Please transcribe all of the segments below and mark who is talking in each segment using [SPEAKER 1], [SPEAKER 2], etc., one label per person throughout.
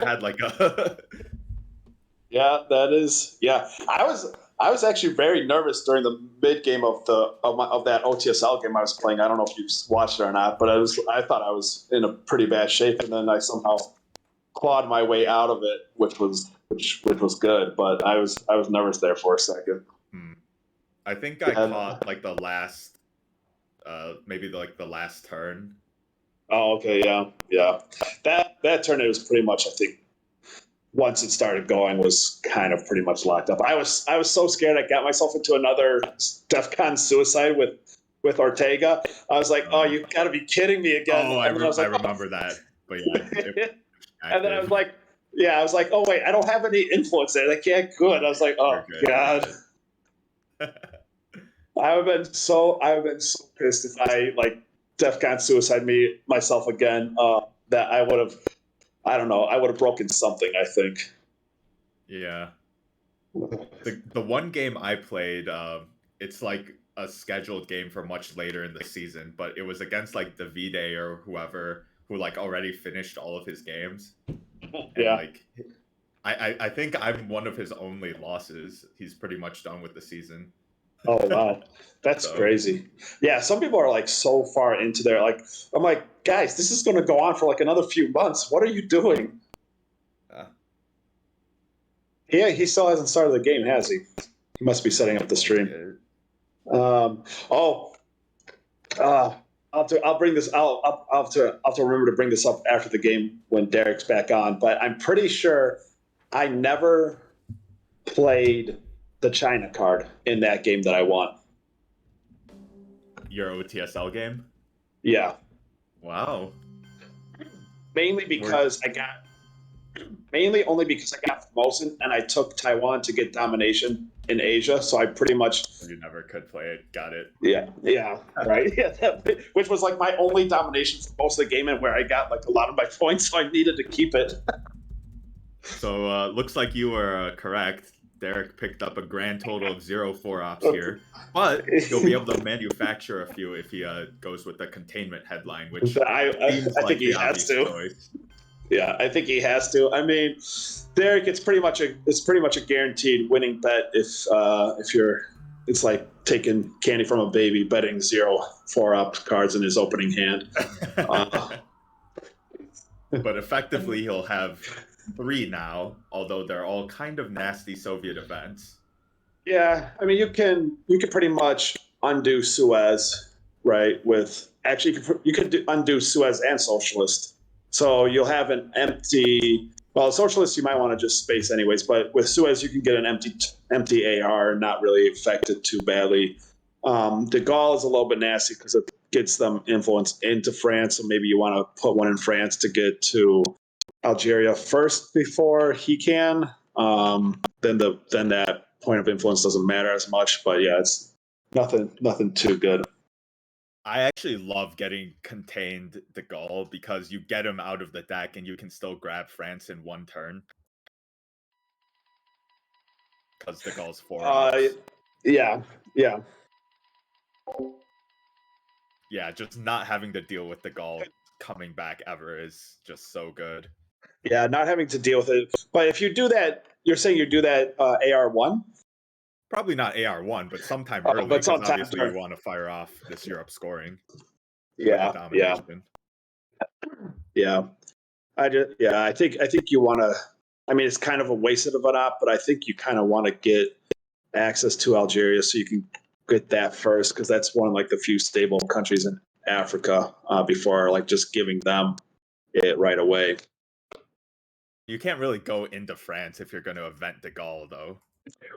[SPEAKER 1] had like a
[SPEAKER 2] Yeah, that is. Yeah, I was actually very nervous during the mid game of of that OTSL game I was playing. I don't know if you've watched it or not, but I thought I was in a pretty bad shape, and then I somehow clawed my way out of it, which was good. But I was nervous there for a second.
[SPEAKER 1] Hmm. I think I
[SPEAKER 2] And,
[SPEAKER 1] caught like the last maybe like the last turn.
[SPEAKER 2] oh, okay, yeah, yeah. That tournament was pretty much, I think, once it started going, was kind of pretty much locked up. I was so scared. I got myself into another DEF CON suicide with Ortega. I was like, oh, you got to be kidding me again.
[SPEAKER 1] Oh,
[SPEAKER 2] And then I was
[SPEAKER 1] I
[SPEAKER 2] like, oh.
[SPEAKER 1] remember that. But yeah, it
[SPEAKER 2] And then I was
[SPEAKER 1] active.
[SPEAKER 2] like, yeah, I was like, oh wait, I don't have any influence there. Like, yeah, good. I was like,
[SPEAKER 1] You're
[SPEAKER 2] oh
[SPEAKER 1] good. You're
[SPEAKER 2] god.
[SPEAKER 1] good.
[SPEAKER 2] I would have been so pissed if I like DEF CON suicide me myself again. That I would have, I don't know, I would have broken something, I think.
[SPEAKER 1] Yeah. The one game I played, it's like a scheduled game for much later in the season, but it was against like the V Day or whoever who like already finished all of his games, and
[SPEAKER 2] Yeah.
[SPEAKER 1] like I think I'm one of his only losses. He's pretty much done with the season.
[SPEAKER 2] Oh wow, that's
[SPEAKER 1] So
[SPEAKER 2] crazy. Yeah, some people are like so far into their like. I'm like, guys, this is going to go on for like another few months. What are you doing?
[SPEAKER 1] uh,
[SPEAKER 2] Yeah, he still hasn't started the game, has he? He must be setting up the
[SPEAKER 1] don't look
[SPEAKER 2] stream.
[SPEAKER 1] it.
[SPEAKER 2] Oh, I'll bring this. I'll have to remember to bring this up after the game when Derek's back on. But I'm pretty sure I never played the China card in that game that I won.
[SPEAKER 1] Your OTSL game?
[SPEAKER 2] Yeah,
[SPEAKER 1] Wow.
[SPEAKER 2] mainly
[SPEAKER 1] Were
[SPEAKER 2] because I got mainly only because I got promotion and I took Taiwan to get domination in Asia. So I pretty much,
[SPEAKER 1] you never could play it. Got it.
[SPEAKER 2] yeah, yeah, right, yeah, which was like my only domination for most of the game and where I got like a lot of my points. So I needed to keep it.
[SPEAKER 1] So looks like you were correct. Derek picked up a grand total of 0 4 ops here, but he'll be able to manufacture a few if he goes with the containment headline, which seems
[SPEAKER 2] I think
[SPEAKER 1] like
[SPEAKER 2] he
[SPEAKER 1] the
[SPEAKER 2] has
[SPEAKER 1] obvious
[SPEAKER 2] to.
[SPEAKER 1] choice.
[SPEAKER 2] Yeah, I think he has to. I mean, Derek, it's pretty much a guaranteed winning bet if you're. It's like taking candy from a baby, betting 0 4 up cards in his opening hand. Uh,
[SPEAKER 1] But effectively, he'll have three now, although they're all kind of nasty Soviet events.
[SPEAKER 2] yeah, I mean, you can pretty much undo Suez, right? With actually, you could undo Suez and Socialist. So you'll have an empty. Well, Socialist you might want to just space anyways, but with Suez you can get an empty AR, not really affected too badly. De Gaulle is a little bit nasty because it gets them influence into France, so maybe you want to put one in France to get to Algeria first before he can. Then that point of influence doesn't matter as much. But yeah, it's nothing too good.
[SPEAKER 1] I actually love getting contained the goal because you get him out of the deck and you can still grab France in one turn because the goal's 4 ups.
[SPEAKER 2] Yeah, yeah,
[SPEAKER 1] Yeah, just not having to deal with the goal coming back ever is just so good.
[SPEAKER 2] yeah. Not having to deal with it. But if you do that, you're saying you do that AR1.
[SPEAKER 1] Probably not AR1, but sometime early
[SPEAKER 2] But
[SPEAKER 1] because
[SPEAKER 2] sometime
[SPEAKER 1] obviously you
[SPEAKER 2] during.
[SPEAKER 1] want to fire off this Europe scoring with a
[SPEAKER 2] Yeah, yeah,
[SPEAKER 1] domination.
[SPEAKER 2] yeah. I think you want to. I mean, it's kind of a wasted of an op, but I think you kind of want to get access to Algeria so you can get that first because that's one of like the few stable countries in Africa before like just giving them it right away.
[SPEAKER 1] You can't really go into France if you're going to event de Gaulle, though.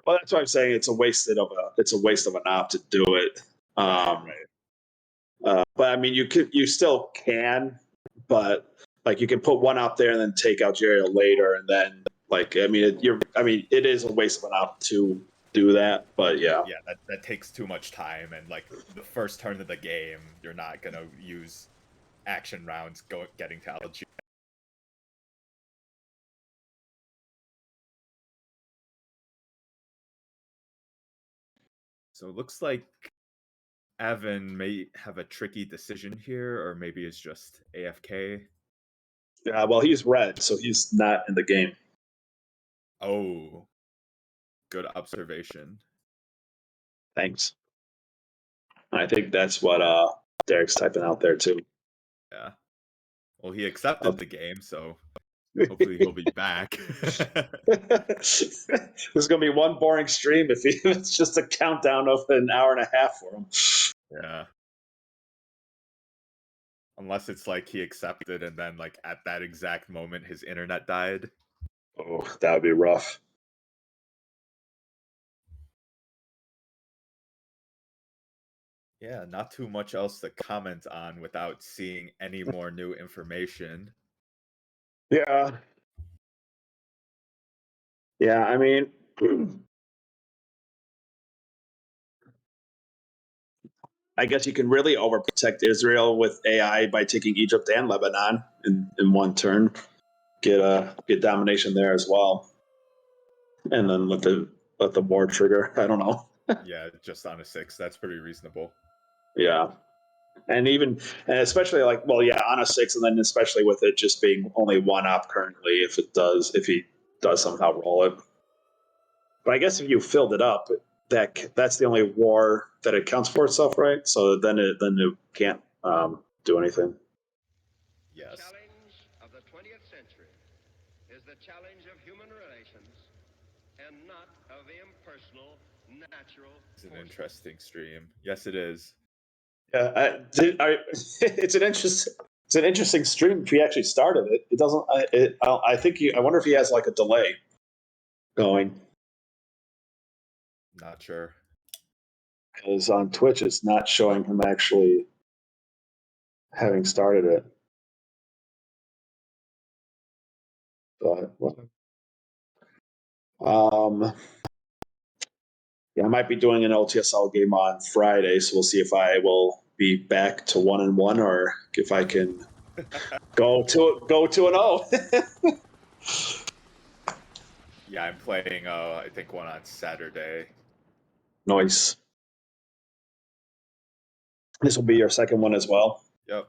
[SPEAKER 2] Well, that's why I'm saying it's a waste of an op to do it.
[SPEAKER 1] Right,
[SPEAKER 2] Um,
[SPEAKER 1] right.
[SPEAKER 2] but I mean, you still can, but like you can put one op there and then take Algeria later, and then like it is a waste of an op to do that. But yeah,
[SPEAKER 1] Yeah, that takes too much time, and like the first turn of the game, you're not going to use action rounds getting to Algeria. So it looks like Evan may have a tricky decision here, or maybe it's just AFK.
[SPEAKER 2] Yeah, well, he's red, so he's not in the game.
[SPEAKER 1] Oh, good observation.
[SPEAKER 2] Thanks. I think that's what Derek's typing out there too.
[SPEAKER 1] Yeah. Well, he accepted
[SPEAKER 2] Uh,
[SPEAKER 1] the game, so hopefully he'll be back.
[SPEAKER 2] There's gonna be one boring stream if it's just a countdown of an hour and a half for him.
[SPEAKER 1] Yeah. Unless it's like he accepted and then like at that exact moment his internet died.
[SPEAKER 2] Oh, that would be rough.
[SPEAKER 1] Yeah, not too much else to comment on without seeing any more new information.
[SPEAKER 2] Yeah. Yeah, I mean, I guess you can really overprotect Israel with AI by taking Egypt and Lebanon in one turn. Get domination there as well, and then let the war trigger. I don't know.
[SPEAKER 1] Yeah, just on a 6. That's pretty reasonable.
[SPEAKER 2] Yeah, and especially like, well, yeah, on a 6, and then especially with it just being only one op currently, if he does somehow roll it. But I guess if you filled it up, that's the only war that it counts for itself, right? So then it can't do anything.
[SPEAKER 1] Yes.
[SPEAKER 3] The challenge of the 20th century is the challenge of human relations and not of impersonal, natural
[SPEAKER 1] It's an
[SPEAKER 3] forces.
[SPEAKER 1] interesting stream. Yes, it is.
[SPEAKER 2] Yeah, it's an interesting stream. If he actually started it, it doesn't. I think I wonder if he has like a delay going,
[SPEAKER 1] Not sure.
[SPEAKER 2] because on Twitch it's not showing him actually having started it. But yeah, I might be doing an LTSL game on Friday, so we'll see if I will be back to 1-1 or if I can go to an O.
[SPEAKER 1] Yeah, I'm playing I think one on Saturday.
[SPEAKER 2] Nice. This will be your second one as well.
[SPEAKER 1] Yep.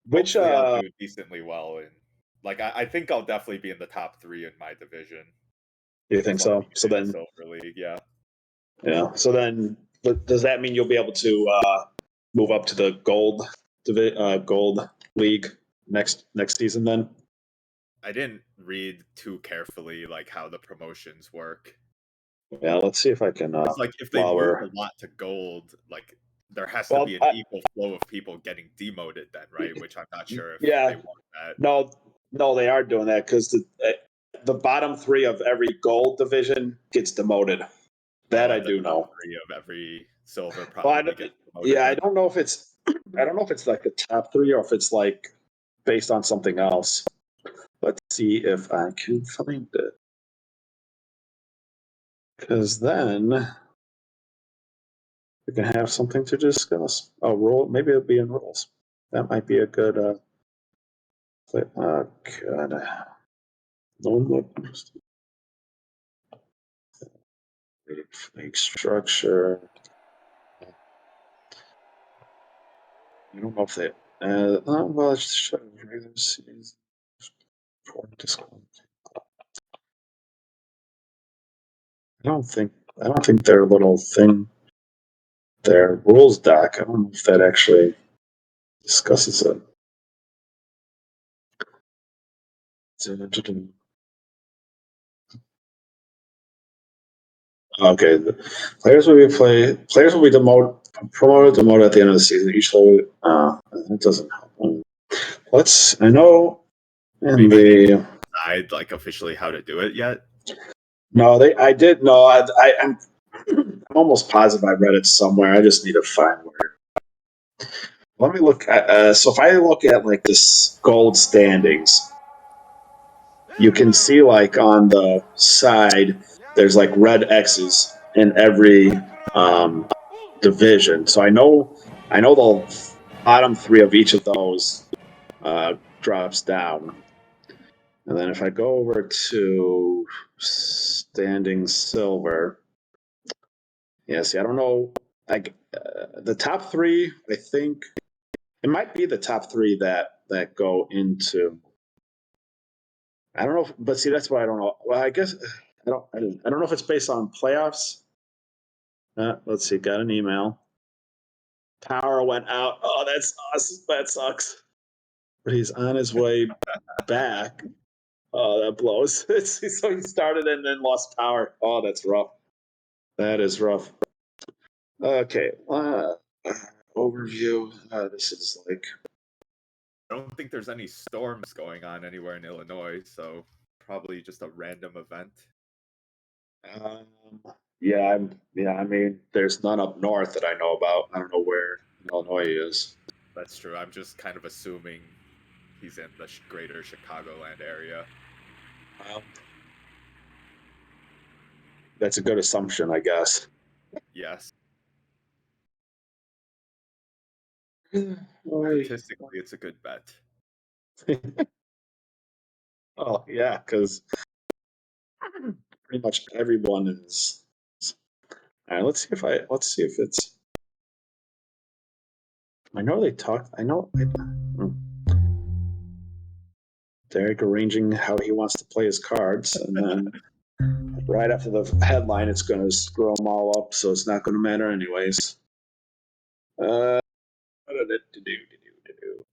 [SPEAKER 2] Which
[SPEAKER 1] Hopefully I'll do decently well in like I think I'll definitely be in the top 3 in my division.
[SPEAKER 2] you think
[SPEAKER 1] As long as
[SPEAKER 2] so?
[SPEAKER 1] we
[SPEAKER 2] So
[SPEAKER 1] get in
[SPEAKER 2] then,
[SPEAKER 1] Silver League, yeah.
[SPEAKER 2] yeah. So then, does that mean you'll be able to move up to the gold league next season? Then,
[SPEAKER 1] I didn't read too carefully like how the promotions work.
[SPEAKER 2] yeah. Let's see if I can.
[SPEAKER 1] It's like if they
[SPEAKER 2] While
[SPEAKER 1] move
[SPEAKER 2] we're
[SPEAKER 1] a lot to gold, like there has to
[SPEAKER 2] well,
[SPEAKER 1] be an equal flow of people getting demoted then, right? Which I'm not sure if they
[SPEAKER 2] yeah.
[SPEAKER 1] want that.
[SPEAKER 2] No, they are doing that because the bottom 3 of every gold division gets demoted. That
[SPEAKER 1] Oh,
[SPEAKER 2] I
[SPEAKER 1] and the
[SPEAKER 2] do
[SPEAKER 1] top
[SPEAKER 2] know.
[SPEAKER 1] 3 of every silver
[SPEAKER 2] Well,
[SPEAKER 1] probably gets promoted
[SPEAKER 2] yeah, I
[SPEAKER 1] then.
[SPEAKER 2] don't know if it's like the top 3 or if it's like based on something else. Let's see if I can find it. Because then we can have something to discuss. Oh, roll. Maybe it'll be in rules. That might be a good. God. No, fake structure. I don't know if they. Well, it's just I don't think their little thing, their rules doc. I don't know if that actually discusses it. Okay, players will be promoted at the end of the season. Each level, that doesn't help. I know in
[SPEAKER 1] Maybe they
[SPEAKER 2] the
[SPEAKER 1] didn't decide like officially how to do it yet.
[SPEAKER 2] no, I did no, I'm almost positive I read it somewhere. I just need to find where. Let me look at. So if I look at like this gold standings, you can see like on the side there's like red X's in every division. So I know the bottom 3 of each of those drops down. And then if I go over to standing silver, yeah, see, I don't know. Like the top 3, I think It might be the top three that go into. I don't know, but see, that's why I don't know. Well, I guess I don't know if it's based on playoffs. Let's see. Got an email. Power went out. Oh, that's awesome. That sucks. But he's on his way back. Oh, that blows. So he started and then lost power. Oh, that's rough. That is rough. Okay. Overview. This is like.
[SPEAKER 1] I don't think there's any storms going on anywhere in Illinois, so probably just a random event.
[SPEAKER 2] Yeah, I mean, there's none up north that I know about. I don't know where Illinois is.
[SPEAKER 1] That's true. I'm just kind of assuming he's in the greater Chicagoland area.
[SPEAKER 2] That's a good assumption, I guess.
[SPEAKER 1] Yes.
[SPEAKER 2] Why?
[SPEAKER 1] Statistically, it's a good bet.
[SPEAKER 2] Oh yeah, because pretty much everyone is. All right, let's see if it's. I know they talked. I know. Derek arranging how he wants to play his cards, and then right after the headline, it's going to screw them all up, so it's not going to matter anyways.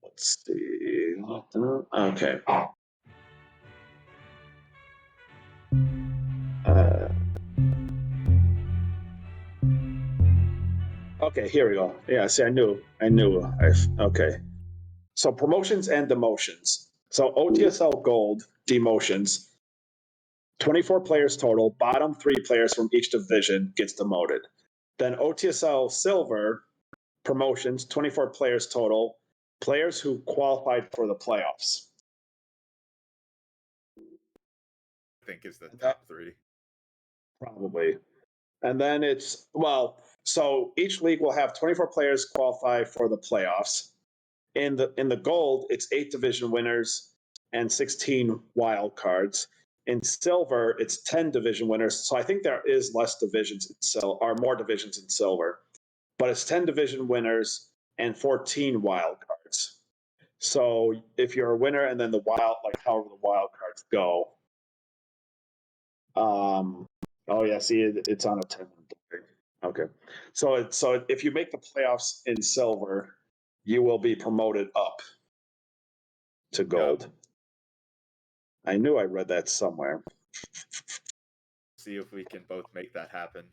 [SPEAKER 2] Let's see. Okay. Okay, here we go. Yeah, see, I knew. Okay. So promotions and demotions. So OTSL Gold demotions. 24 players total. Bottom 3 players from each division gets demoted. Then OTSL Silver promotions. 24 players total. Players who qualified for the playoffs.
[SPEAKER 1] I think is the top 3.
[SPEAKER 2] Probably. And then so each league will have 24 players qualify for the playoffs. In the gold, it's 8 division winners and 16 wild cards. In silver, it's 10 division winners. So I think there is more divisions in silver, but it's 10 division winners and 14 wild cards. So if you're a winner and then however the wild cards go. Oh yeah, see, it's on a 10. Okay, so if you make the playoffs in silver, you will be promoted up to gold. Yep. I knew I read that somewhere.
[SPEAKER 1] See if we can both make that happen.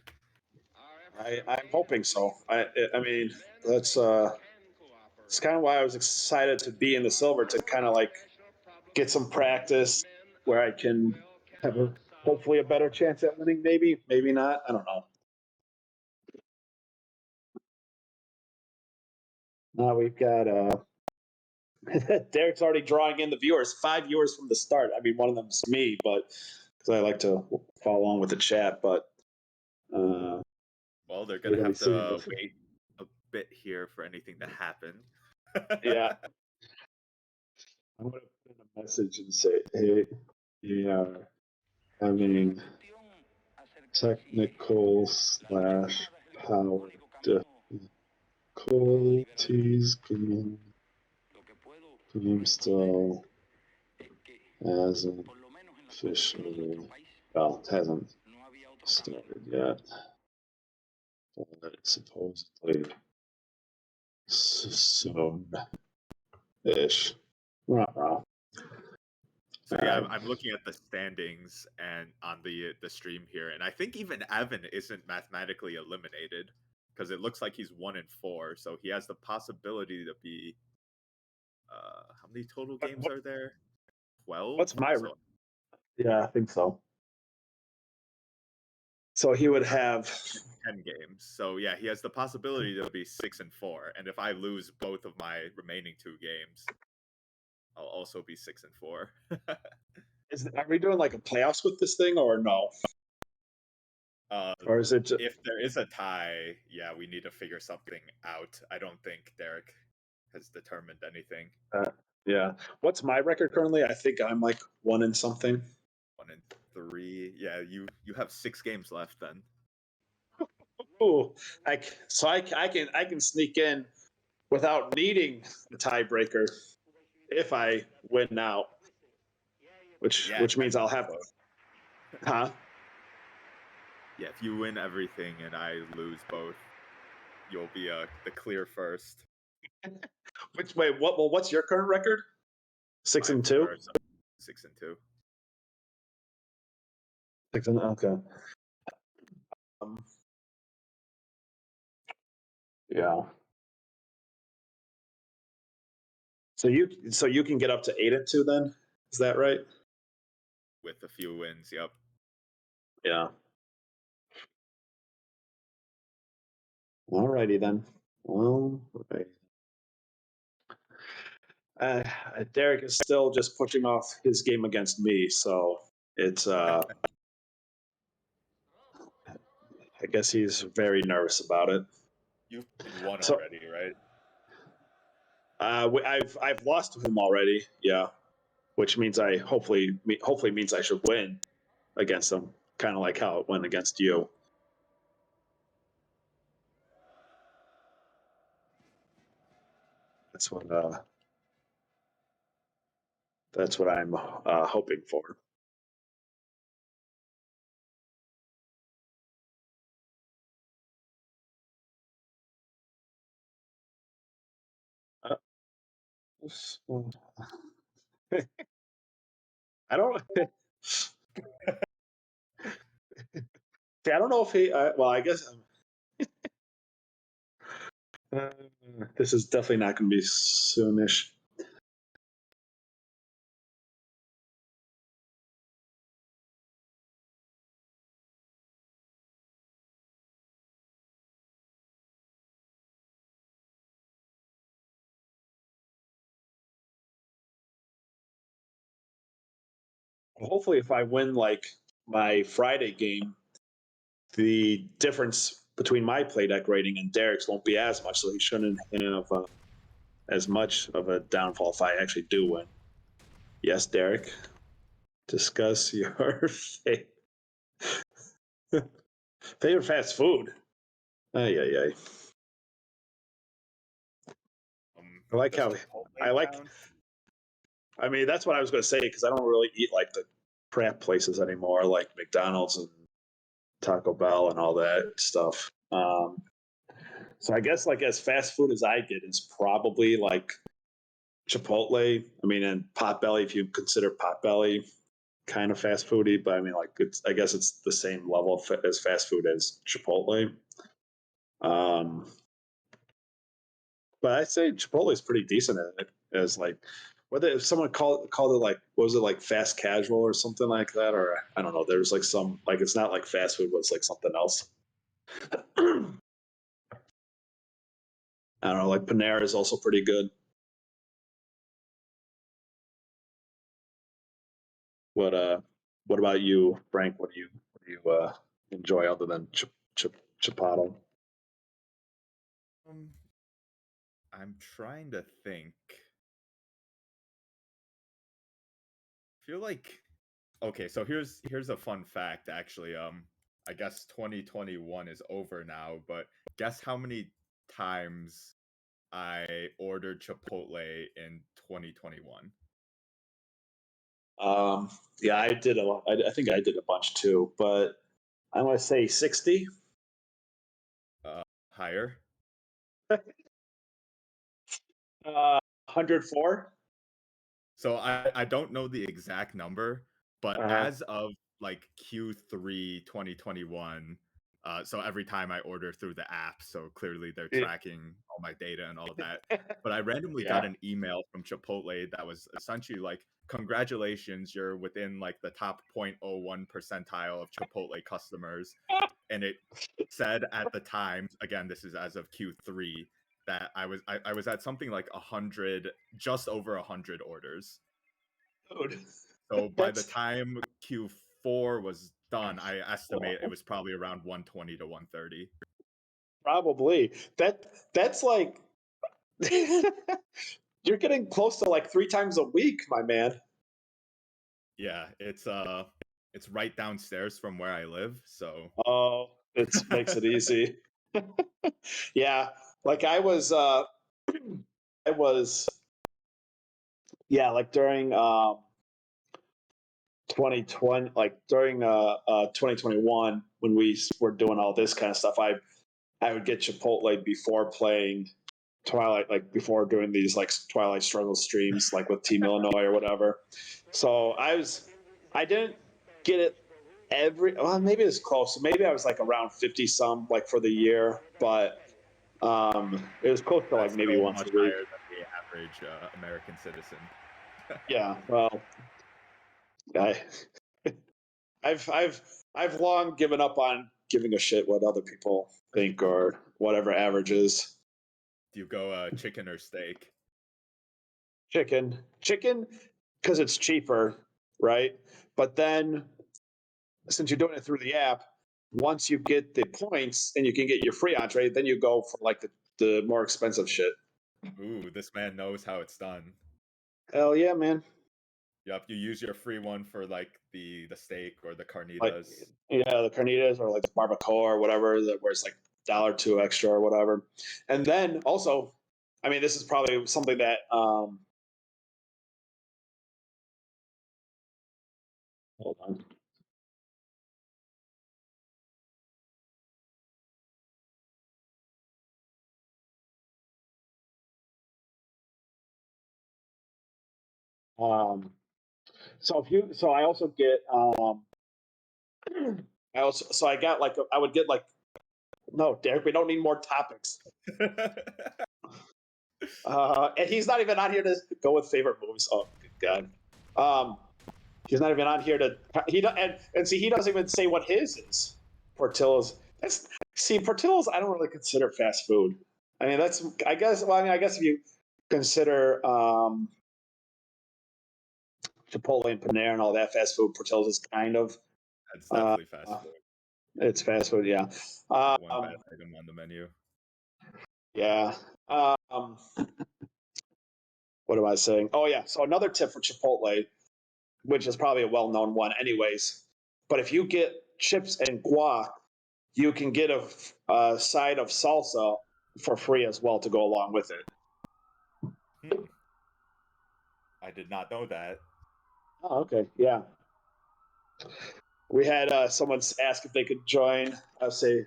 [SPEAKER 2] I'm hoping so. I mean, that's it's kind of why I was excited to be in the silver, to kind of like get some practice where I can have hopefully a better chance at winning. Maybe not. I don't know. Now we've got Derek's already drawing in the viewers. 5 viewers from the start. I mean, one of them's me, but because I like to follow along with the chat. But
[SPEAKER 1] well, they're gonna have to wait a bit here for anything to happen.
[SPEAKER 2] Yeah, I'm gonna put in a message and say, "Hey, we are having technical / power difficulties. Game still hasn't officially, well, it hasn't started yet, but supposedly soon-ish."
[SPEAKER 1] So yeah, I'm looking at the standings and on the stream here, and I think even Evan isn't mathematically eliminated because it looks like he's 1-4, so he has the possibility to be. How many total games are there? 12.
[SPEAKER 2] What's my? Yeah, I think so. So he would have
[SPEAKER 1] 10 games. So yeah, he has the possibility to be 6-4, and if I lose both of my remaining 2 games, I'll also be 6-4.
[SPEAKER 2] Are we doing like a playoffs with this thing or no? Or is it just...
[SPEAKER 1] if there is a tie, yeah, we need to figure something out. I don't think Derek has determined anything.
[SPEAKER 2] Yeah. What's my record currently? I think I'm like 1 and something.
[SPEAKER 1] 1-3. Yeah, you have 6 games left then.
[SPEAKER 2] Ooh, I can sneak in without needing the tiebreaker if I win now, which
[SPEAKER 1] Yeah,
[SPEAKER 2] means I'll
[SPEAKER 1] and
[SPEAKER 2] have, huh?
[SPEAKER 1] yeah, if you win everything and I lose both, you'll be the clear first.
[SPEAKER 2] Which wait, what? Well, what's your current record? 6-2.
[SPEAKER 1] Or 6-2.
[SPEAKER 2] 6 and okay. Yeah. So you can get up to 8-2 then? Is that right?
[SPEAKER 1] With a few wins, yep.
[SPEAKER 2] Yeah. Alrighty then. Well, right. Derek is still just pushing off his game against me, so it's I guess he's very nervous about it.
[SPEAKER 1] You've won
[SPEAKER 2] So
[SPEAKER 1] already, right?
[SPEAKER 2] I've lost to him already, yeah, which means I hopefully means I should win against him, kind of like how it went against you. That's what I'm hoping for. I don't. See, I don't know if he. Well, I guess this is definitely not going to be soonish. Hopefully, if I win like my Friday game, the difference between my play deck rating and Derek's won't be as much, so he shouldn't have as much of a downfall if I actually do win. Yes, Derek. Discuss your favorite fast food. Ay, ay, ay. I like how I like.
[SPEAKER 1] Count?
[SPEAKER 2] I mean, that's what I was going to say because I don't really eat like the crap places anymore, like McDonald's and Taco Bell and all that stuff. So I guess like as fast food as I get is probably like Chipotle. I mean, and Potbelly, if you consider Potbelly kind of fast foody, but I mean, like I guess it's the same level as fast food as Chipotle. Um, but I'd say Chipotle is pretty decent at it. As like, whether if someone called it like, what was it like fast casual or something like that, or I don't know. There's like some like it's not like fast food, but it's like something else. I don't know. Like Panera is also pretty good. What about you, Frank? What do you enjoy other than Chipotle?
[SPEAKER 1] Um, I'm trying to think. Feel like okay, so here's a fun fact actually. I guess 2021 is over now, but guess how many times I ordered Chipotle in 2021?
[SPEAKER 2] Yeah, I did a lot. I think I did a bunch too, but I want to say 60.
[SPEAKER 1] Higher.
[SPEAKER 2] 104.
[SPEAKER 1] So I don't know the exact number, but
[SPEAKER 2] Uh,
[SPEAKER 1] as of like Q3 2021, so every time I order through the app, so clearly they're tracking all my data and all that. But I randomly got
[SPEAKER 2] yeah.
[SPEAKER 1] an email from Chipotle that was essentially like, congratulations, you're within like the top 0.01 percentile of Chipotle customers. And it said at the time, again, this is as of Q3, that I was at something like 100, just over 100 orders.
[SPEAKER 2] Dude,
[SPEAKER 1] So by the
[SPEAKER 2] that's
[SPEAKER 1] time Q4 was done, I estimate it was probably around 120 to 130.
[SPEAKER 2] probably that's like you're getting close to like 3 times a week, my man.
[SPEAKER 1] Yeah, it's right downstairs from where I live, so
[SPEAKER 2] Oh, it makes it easy. Yeah, like I was It was, yeah, like during 2020, like during 2021, when we were doing all this kind of stuff, I would get Chipotle before playing Twilight, like before doing these like Twilight struggle streams, like with Team Illinois or whatever. So I didn't get it well, maybe it's close. Maybe I was like around 50 some like for the year, but it was close to like
[SPEAKER 1] That's
[SPEAKER 2] maybe
[SPEAKER 1] still
[SPEAKER 2] once
[SPEAKER 1] much
[SPEAKER 2] a week.
[SPEAKER 1] higher than the average American citizen.
[SPEAKER 2] Yeah, well, I I've I've long given up on giving a shit what other people think or whatever average is.
[SPEAKER 1] Do you go chicken or steak?
[SPEAKER 2] Chicken, because it's cheaper, right? But then since you're doing it through the app, once you get the points and you can get your free entree, then you go for like the more expensive shit.
[SPEAKER 1] Ooh, this man knows how it's done.
[SPEAKER 2] Hell yeah, man!
[SPEAKER 1] Yep, you use your free one for like the steak or the
[SPEAKER 2] Like
[SPEAKER 1] carnitas.
[SPEAKER 2] yeah, the carnitas or like the barbacoa or whatever, that where it's like $1 2 extra or whatever. And then also, I mean, this is probably something that hold on. Um, so I also get I got like I would get like no, Derek, we don't need more topics. And he's not even on here to go with favorite movies. Oh, good God. He's not even on here to and see he doesn't even say what his is. Portillo's. Portillo's. I don't really consider fast food. I mean, that's I guess. Well, I mean, I guess if you consider Chipotle and Panera and all that fast food, Portillo's is kind of
[SPEAKER 1] That's
[SPEAKER 2] uh,
[SPEAKER 1] definitely fast food.
[SPEAKER 2] it's fast food. Yeah.
[SPEAKER 1] One bad item on the menu.
[SPEAKER 2] Yeah. Um, what am I saying? Oh yeah. So another tip for Chipotle, which is probably a well-known one, anyways. But if you get chips and guac, you can get a side of salsa for free as well to go along with it.
[SPEAKER 1] Hmm. I did not know that.
[SPEAKER 2] Oh, okay. Yeah. We had someone ask if they could join. I'll say,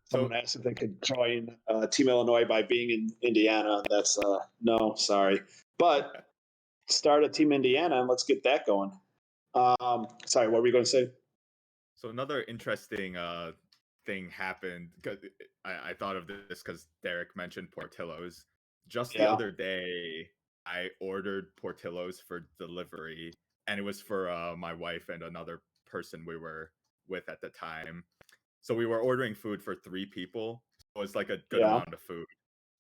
[SPEAKER 1] So
[SPEAKER 2] someone asked if they could join Team Illinois by being in Indiana. That's no, sorry. But start a Team Indiana and let's get that going. Sorry, what were you going to say?
[SPEAKER 1] So another interesting thing happened. 'Cause I thought of this because Derek mentioned Portillo's. Just the
[SPEAKER 2] Yeah.
[SPEAKER 1] other day, I ordered Portillo's for delivery, and it was for my wife and another person we were with at the time. So we were ordering food for 3 people. It was like a good
[SPEAKER 2] Yeah.
[SPEAKER 1] amount of food.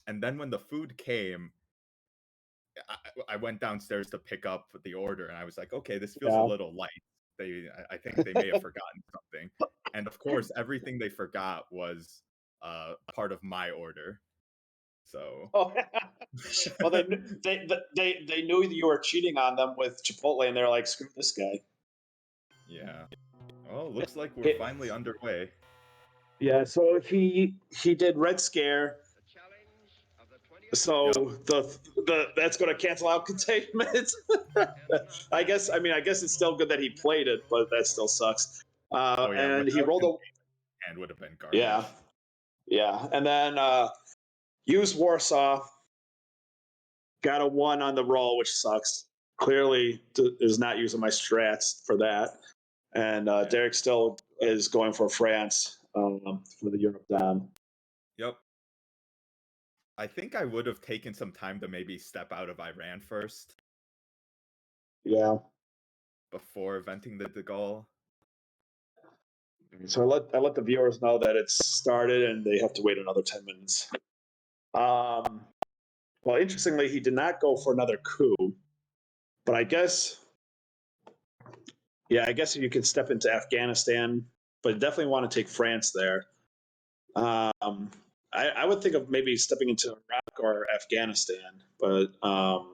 [SPEAKER 1] And then when the food came, I went downstairs to pick up the order, and I was like, okay, this feels a
[SPEAKER 2] Yeah.
[SPEAKER 1] little light. I think they may have forgotten something. And of course, everything they forgot was part of my order. So
[SPEAKER 2] Oh, well, they knew you were cheating on them with Chipotle, and they're like, screw this guy.
[SPEAKER 1] yeah. Well, looks like we're
[SPEAKER 2] It,
[SPEAKER 1] finally underway.
[SPEAKER 2] yeah. So he did Red Scare.
[SPEAKER 3] The challenge of the 20th
[SPEAKER 2] So
[SPEAKER 1] Yep.
[SPEAKER 2] the that's going to cancel out containment. I guess. I mean, I guess it's still good that he played it, but that still sucks.
[SPEAKER 1] Oh yeah,
[SPEAKER 2] And he
[SPEAKER 1] without
[SPEAKER 2] rolled a
[SPEAKER 1] and would have been
[SPEAKER 2] yeah,
[SPEAKER 1] garbage.
[SPEAKER 2] yeah, and then used Warsaw, got a 1 on the roll, which sucks. Clearly is not using my strats for that. And
[SPEAKER 1] Yeah.
[SPEAKER 2] Derek still is going for France for the Europe Dom.
[SPEAKER 1] Yep. I think I would have taken some time to maybe step out of Iran first
[SPEAKER 2] Yeah.
[SPEAKER 1] before venting the De Gaulle.
[SPEAKER 2] So I let the viewers know that it's started and they have to wait another 10 minutes. Well, interestingly, he did not go for another coup, but I guess, yeah, I guess you could step into Afghanistan, but definitely want to take France there. I would think of maybe stepping into Iraq or Afghanistan, but I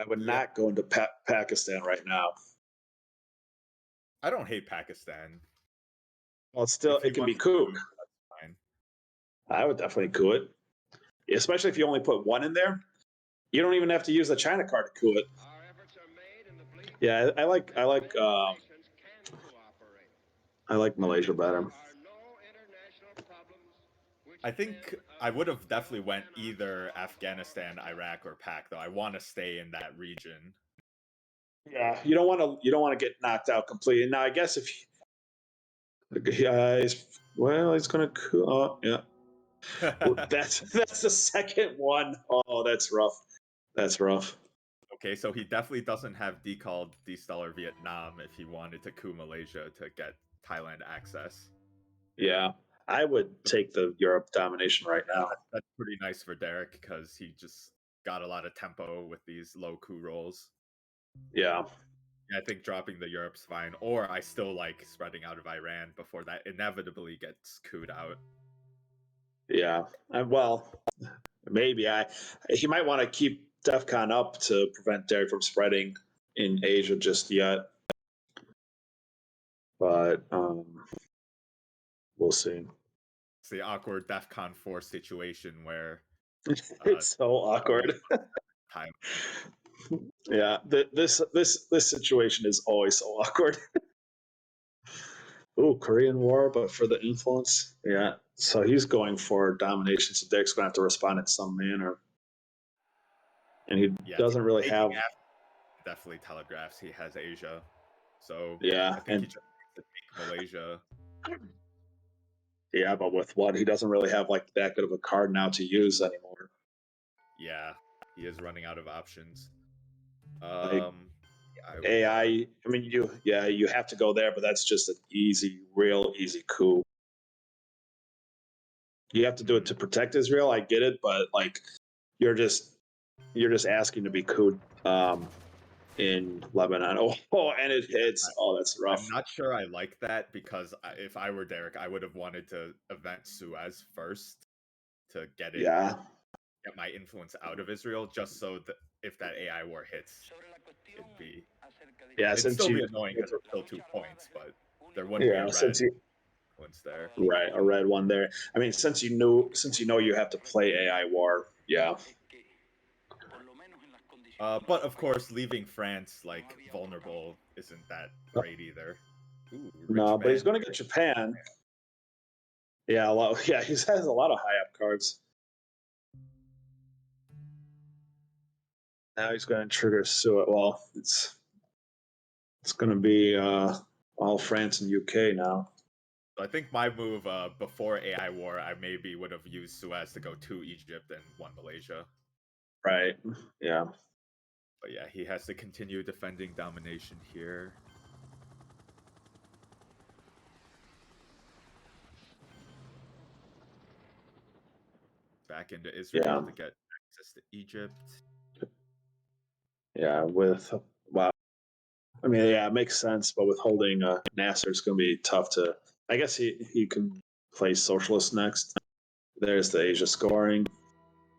[SPEAKER 2] would
[SPEAKER 1] Yeah.
[SPEAKER 2] not go into Pakistan right now.
[SPEAKER 1] I don't hate Pakistan.
[SPEAKER 2] Well, it's still
[SPEAKER 1] If
[SPEAKER 2] it
[SPEAKER 1] he
[SPEAKER 2] can be
[SPEAKER 1] wants to
[SPEAKER 2] coup.
[SPEAKER 1] that's fine.
[SPEAKER 2] I would definitely coup it, especially if you only put one in there. You don't even have to use the China card to coup it.
[SPEAKER 3] Our efforts are made in the belief
[SPEAKER 2] Yeah,
[SPEAKER 3] that many nations can cooperate.
[SPEAKER 2] I like Malaysia
[SPEAKER 3] There
[SPEAKER 2] better.
[SPEAKER 3] are no international problems which
[SPEAKER 1] I think
[SPEAKER 3] men
[SPEAKER 1] I
[SPEAKER 3] of
[SPEAKER 1] would have
[SPEAKER 3] goodwill
[SPEAKER 1] definitely went
[SPEAKER 3] cannot
[SPEAKER 1] either
[SPEAKER 3] solve
[SPEAKER 1] Afghanistan,
[SPEAKER 3] or
[SPEAKER 1] Iraq, or Pac though. I want to stay in that region.
[SPEAKER 2] Yeah, you don't want to get knocked out completely. Now, I guess if he's gonna coup. Oh, yeah. That's the second one. Oh, that's rough. That's rough.
[SPEAKER 1] Okay, so he definitely doesn't have destellar Vietnam if he wanted to coup Malaysia to get Thailand access.
[SPEAKER 2] Yeah, I would take the Europe domination right now.
[SPEAKER 1] That's pretty nice for Derek because he just got a lot of tempo with these low coup rolls.
[SPEAKER 2] Yeah,
[SPEAKER 1] I think dropping the Europe's fine, or I still like spreading out of Iran before that inevitably gets couped out.
[SPEAKER 2] yeah. Well, maybe he might want to keep DEFCON up to prevent Derek from spreading in Asia just yet. But we'll see.
[SPEAKER 1] It's the awkward DEFCON 4 situation where
[SPEAKER 2] It's so awkward.
[SPEAKER 1] Thailand.
[SPEAKER 2] Yeah, this situation is always so awkward. Ooh, Korean War, but for the influence. Yeah, so he's going for domination. So Derek's going to have to respond in some manner, and he
[SPEAKER 1] Yeah,
[SPEAKER 2] doesn't really
[SPEAKER 1] taking
[SPEAKER 2] have.
[SPEAKER 1] after definitely telegraphs he has Asia, so
[SPEAKER 2] Yeah,
[SPEAKER 1] I think he
[SPEAKER 2] and
[SPEAKER 1] just needs to take Malaysia.
[SPEAKER 2] yeah, but with what he doesn't really have like that good of a card now to use anymore.
[SPEAKER 1] Yeah, he is running out of options.
[SPEAKER 2] Like
[SPEAKER 1] I would,
[SPEAKER 2] AI, I mean, you have to go there, but that's just an real easy coup. You have to do it to protect Israel. I get it, but like you're just asking to be couped in Lebanon. And it hits. Oh, that's rough.
[SPEAKER 1] I'm not sure I like that because if I were Derek, I would have wanted to event Suez first to get
[SPEAKER 2] Yeah,
[SPEAKER 1] my influence out of Israel, just so that if that AI war hits,
[SPEAKER 2] yeah.
[SPEAKER 1] it'd
[SPEAKER 2] Since
[SPEAKER 1] still be
[SPEAKER 2] you,
[SPEAKER 1] annoying because it's still 2 points, but there wouldn't be
[SPEAKER 2] yeah,
[SPEAKER 1] a red
[SPEAKER 2] since you,
[SPEAKER 1] influence there.
[SPEAKER 2] right, a red one there. I mean, since you know you have to play AI war. Yeah,
[SPEAKER 1] But of course, leaving France like vulnerable isn't that great either. Ooh, rich
[SPEAKER 2] no, but he's
[SPEAKER 1] man.
[SPEAKER 2] going to get Japan. Yeah, a lot. Yeah, he has a lot of high up cards. Now he's going to trigger Suet. Well, it's going to be all France and UK now.
[SPEAKER 1] So I think my move before AI war, I maybe would have used Suez to go to Egypt and one Malaysia.
[SPEAKER 2] Right. Yeah.
[SPEAKER 1] But yeah, he has to continue defending domination here. Back into Israel
[SPEAKER 2] Yeah.
[SPEAKER 1] to get access to Egypt.
[SPEAKER 2] Yeah. Wow. I mean, yeah, it makes sense, but with holding Nasser, it's going to be tough to. I guess he can play socialist next. There's the Asia scoring.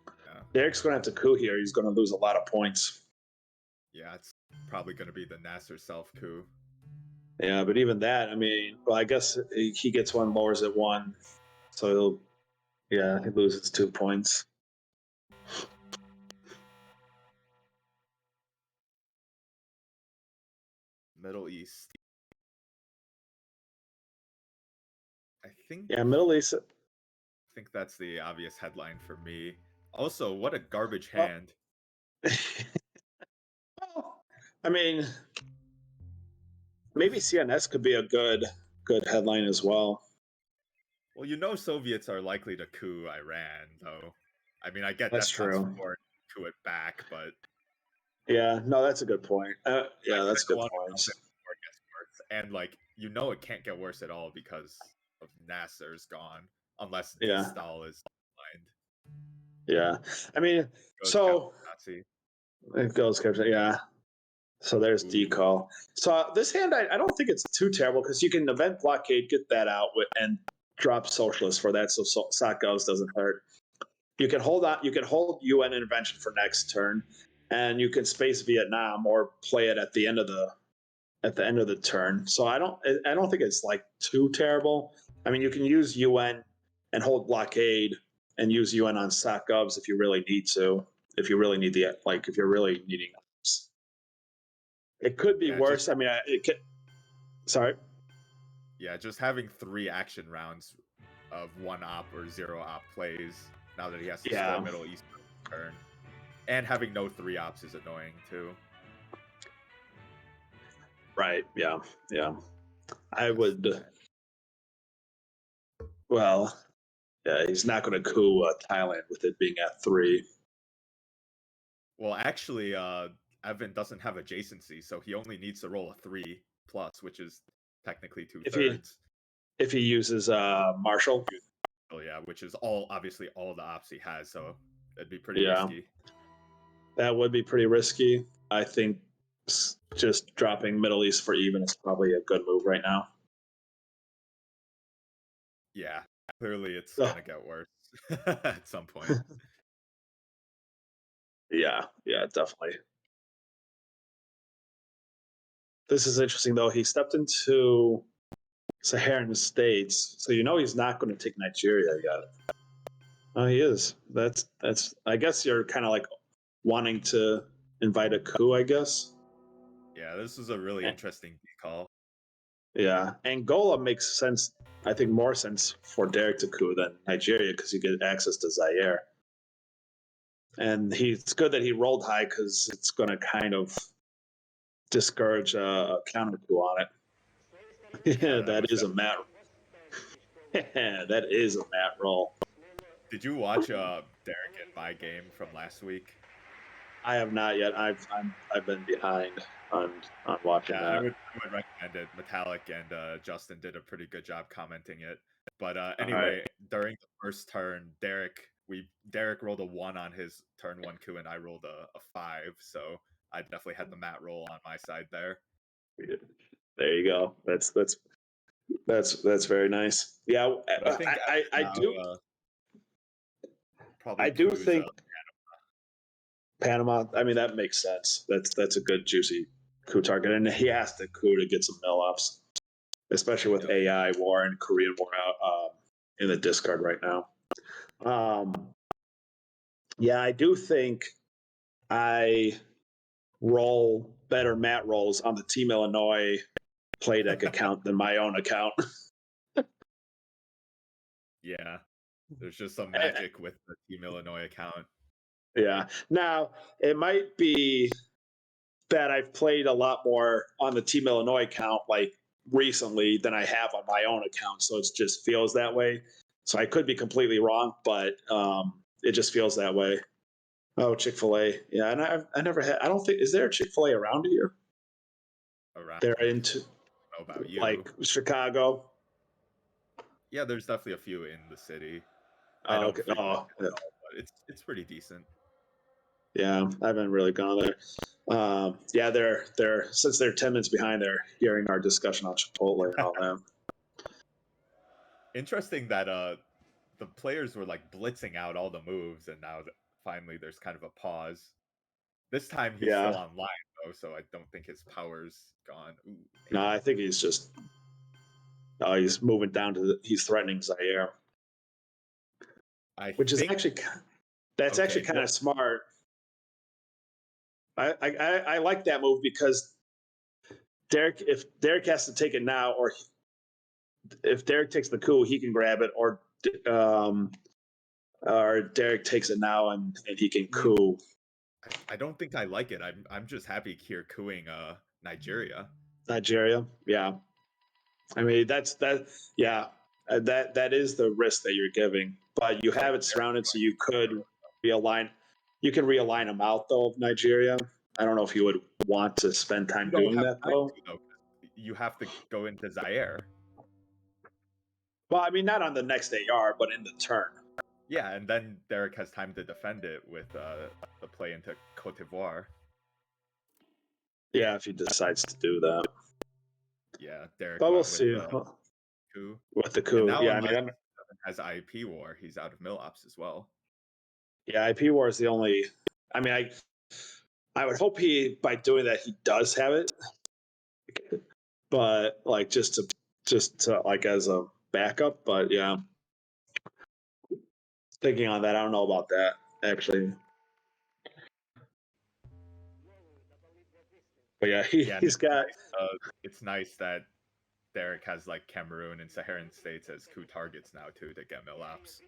[SPEAKER 1] Yeah.
[SPEAKER 2] Derek's going to have to coup here. He's going to lose a lot of points.
[SPEAKER 1] Yeah, it's probably going to be the Nasser self coup.
[SPEAKER 2] Yeah, but even that, I mean, well, I guess he gets one, lowers it one, so he loses 2 points.
[SPEAKER 1] Middle East. I think.
[SPEAKER 2] Yeah, Middle East.
[SPEAKER 1] I think that's the obvious headline for me. Also, what a garbage hand.
[SPEAKER 2] I mean, maybe CNS could be a good headline as well.
[SPEAKER 1] Well, you know, Soviets are likely to coup Iran, though. I mean, I get
[SPEAKER 2] That's
[SPEAKER 1] DEFCON's
[SPEAKER 2] true.
[SPEAKER 1] for coup it back, but
[SPEAKER 2] Yeah, no, that's a good point.
[SPEAKER 1] I
[SPEAKER 2] Yeah, that's a good
[SPEAKER 1] don't want to
[SPEAKER 2] point.
[SPEAKER 1] dump it before it gets worse. And like, you know, it can't get worse at all because of Nasser's gone, unless
[SPEAKER 2] Yeah,
[SPEAKER 1] Stal is blind.
[SPEAKER 2] yeah. I mean, so
[SPEAKER 1] Nazi.
[SPEAKER 2] it goes. Yeah. So there's
[SPEAKER 1] Ooh.
[SPEAKER 2] decal. So this hand, I don't think it's too terrible because you can event blockade, get that out, and drop socialist for that, so Sakos doesn't hurt. You can hold on. You can hold UN intervention for next turn, and you can space Vietnam or play it at the end of the at the end of the turn. So I don't think it's like too terrible. I mean, you can use UN and hold blockade and use UN on stock govs if you really need to. If you really need if you're really needing. It could be
[SPEAKER 1] Yeah,
[SPEAKER 2] worse. I mean, it could. Sorry.
[SPEAKER 1] yeah, just having 3 action rounds of 1 op or 0 op plays now that he has to
[SPEAKER 2] Yeah.
[SPEAKER 1] score Middle East turn, and having no 3 ops is annoying too.
[SPEAKER 2] Right. Yeah. Yeah. I would. Well, yeah, he's not going to coup Thailand with it being at 3.
[SPEAKER 1] Well, actually, Evan doesn't have adjacency, so he only needs to roll a 3+, which is technically 2/3.
[SPEAKER 2] If he uses Marshall.
[SPEAKER 1] Oh yeah, which is obviously all the ops he has, so it'd be pretty
[SPEAKER 2] Yeah.
[SPEAKER 1] risky.
[SPEAKER 2] That would be pretty risky. I think just dropping Middle East for even is probably a good move right now.
[SPEAKER 1] Yeah, clearly it's gonna get worse at some point.
[SPEAKER 2] Yeah, definitely. This is interesting though. He stepped into Saharan states, so he's not going to take Nigeria yet. Oh, he is. That's. I guess you're kind of like wanting to invite a coup, I guess.
[SPEAKER 1] Yeah, this is a really interesting call.
[SPEAKER 2] Yeah, Angola makes sense. I think more sense for Derek to coup than Nigeria because you get access to Zaire. And it's good that he rolled high because it's going to kind of discourage a counter coup on it. Yeah, that is a mat. That is a mat roll.
[SPEAKER 1] Did you watch Derek and my game from last week?
[SPEAKER 2] I have not yet. I've been behind on watching that.
[SPEAKER 1] I would recommend it. Metallic and Justin did a pretty good job commenting it. But anyway, during the first turn, Derek rolled a 1 on his turn 1 coup, and I rolled a 5. So I definitely had the mat roll on my side there.
[SPEAKER 2] There you go. That's very nice. Yeah,
[SPEAKER 1] But I think
[SPEAKER 2] I do think Panama. I mean, that makes sense. That's a good juicy coup target, and he has to coup to get some mill ups, especially with AI war and Korean war out in the discard right now. Yeah, I do think I roll better mat rolls on the Team Illinois play deck account than my own account.
[SPEAKER 1] Yeah, there's just some magic with the Team Illinois account.
[SPEAKER 2] Yeah. Now, it might be that I've played a lot more on the Team Illinois account like recently than I have on my own account. So it just feels that way. So I could be completely wrong, but it just feels that way. Oh, Chick-fil-A. Yeah, and I never had. I don't think is there a Chick-fil-A around here? They're into
[SPEAKER 1] I don't know about you.
[SPEAKER 2] like Chicago.
[SPEAKER 1] Yeah, there's definitely a few in the city.
[SPEAKER 2] Okay.
[SPEAKER 1] But it's pretty decent.
[SPEAKER 2] Yeah, I haven't really gone there. Yeah, they're since they're 10 minutes behind, they're hearing our discussion on Chipotle and all that.
[SPEAKER 1] Interesting that the players were like blitzing out all the moves, and now finally there's kind of a pause. This time he's still online though, so I don't think his power's gone. Ooh,
[SPEAKER 2] no, I think he's just he's moving down to he's threatening Zaire, which is actually actually kind of smart. I like that move because if Derek has to take it now, or if Derek takes the coup, he can grab it, or Derek takes it now and he can coup.
[SPEAKER 1] I don't think I like it. I'm just happy here cooing Nigeria.
[SPEAKER 2] Nigeria, yeah. I mean yeah. That is the risk that you're giving, but you have it surrounded, so you could realign. You can realign them out though of Nigeria. I don't know if you would want to spend time doing that though.
[SPEAKER 1] You have to go into Zaire.
[SPEAKER 2] Well, I mean, not on the next AR, but in the turn.
[SPEAKER 1] Yeah, and then Derek has time to defend it with the play into Cote d'Ivoire.
[SPEAKER 2] Yeah, if he decides to do that.
[SPEAKER 1] Yeah, Derek.
[SPEAKER 2] But we'll see.
[SPEAKER 1] Coup.
[SPEAKER 2] With the coup, yeah. I mean,
[SPEAKER 1] has IP war. He's out of mill ops as well.
[SPEAKER 2] Yeah, IP war is the only. I mean, I would hope by doing that he does have it. but like just to like as a backup. But yeah, thinking on that, I don't know about that actually. But yeah,
[SPEAKER 1] Yeah, and
[SPEAKER 2] he's got.
[SPEAKER 1] it's nice that Derek has like Cameroon and Saharan states as coup targets now too to get mill-ops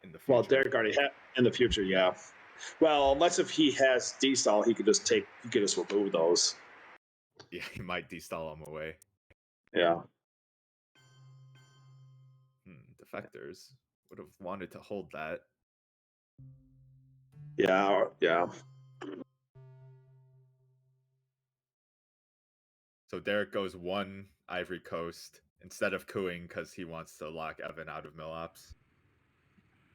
[SPEAKER 1] in the
[SPEAKER 2] Well,
[SPEAKER 1] future.
[SPEAKER 2] Derek already had in the future, yeah. Well, unless if he has D-stall, he could just remove those.
[SPEAKER 1] Yeah, he might destall them away.
[SPEAKER 2] Yeah.
[SPEAKER 1] Defectors would have wanted to hold that.
[SPEAKER 2] Yeah, yeah.
[SPEAKER 1] So Derek goes one Ivory Coast instead of cooing because he wants to lock Evan out of mill-ops.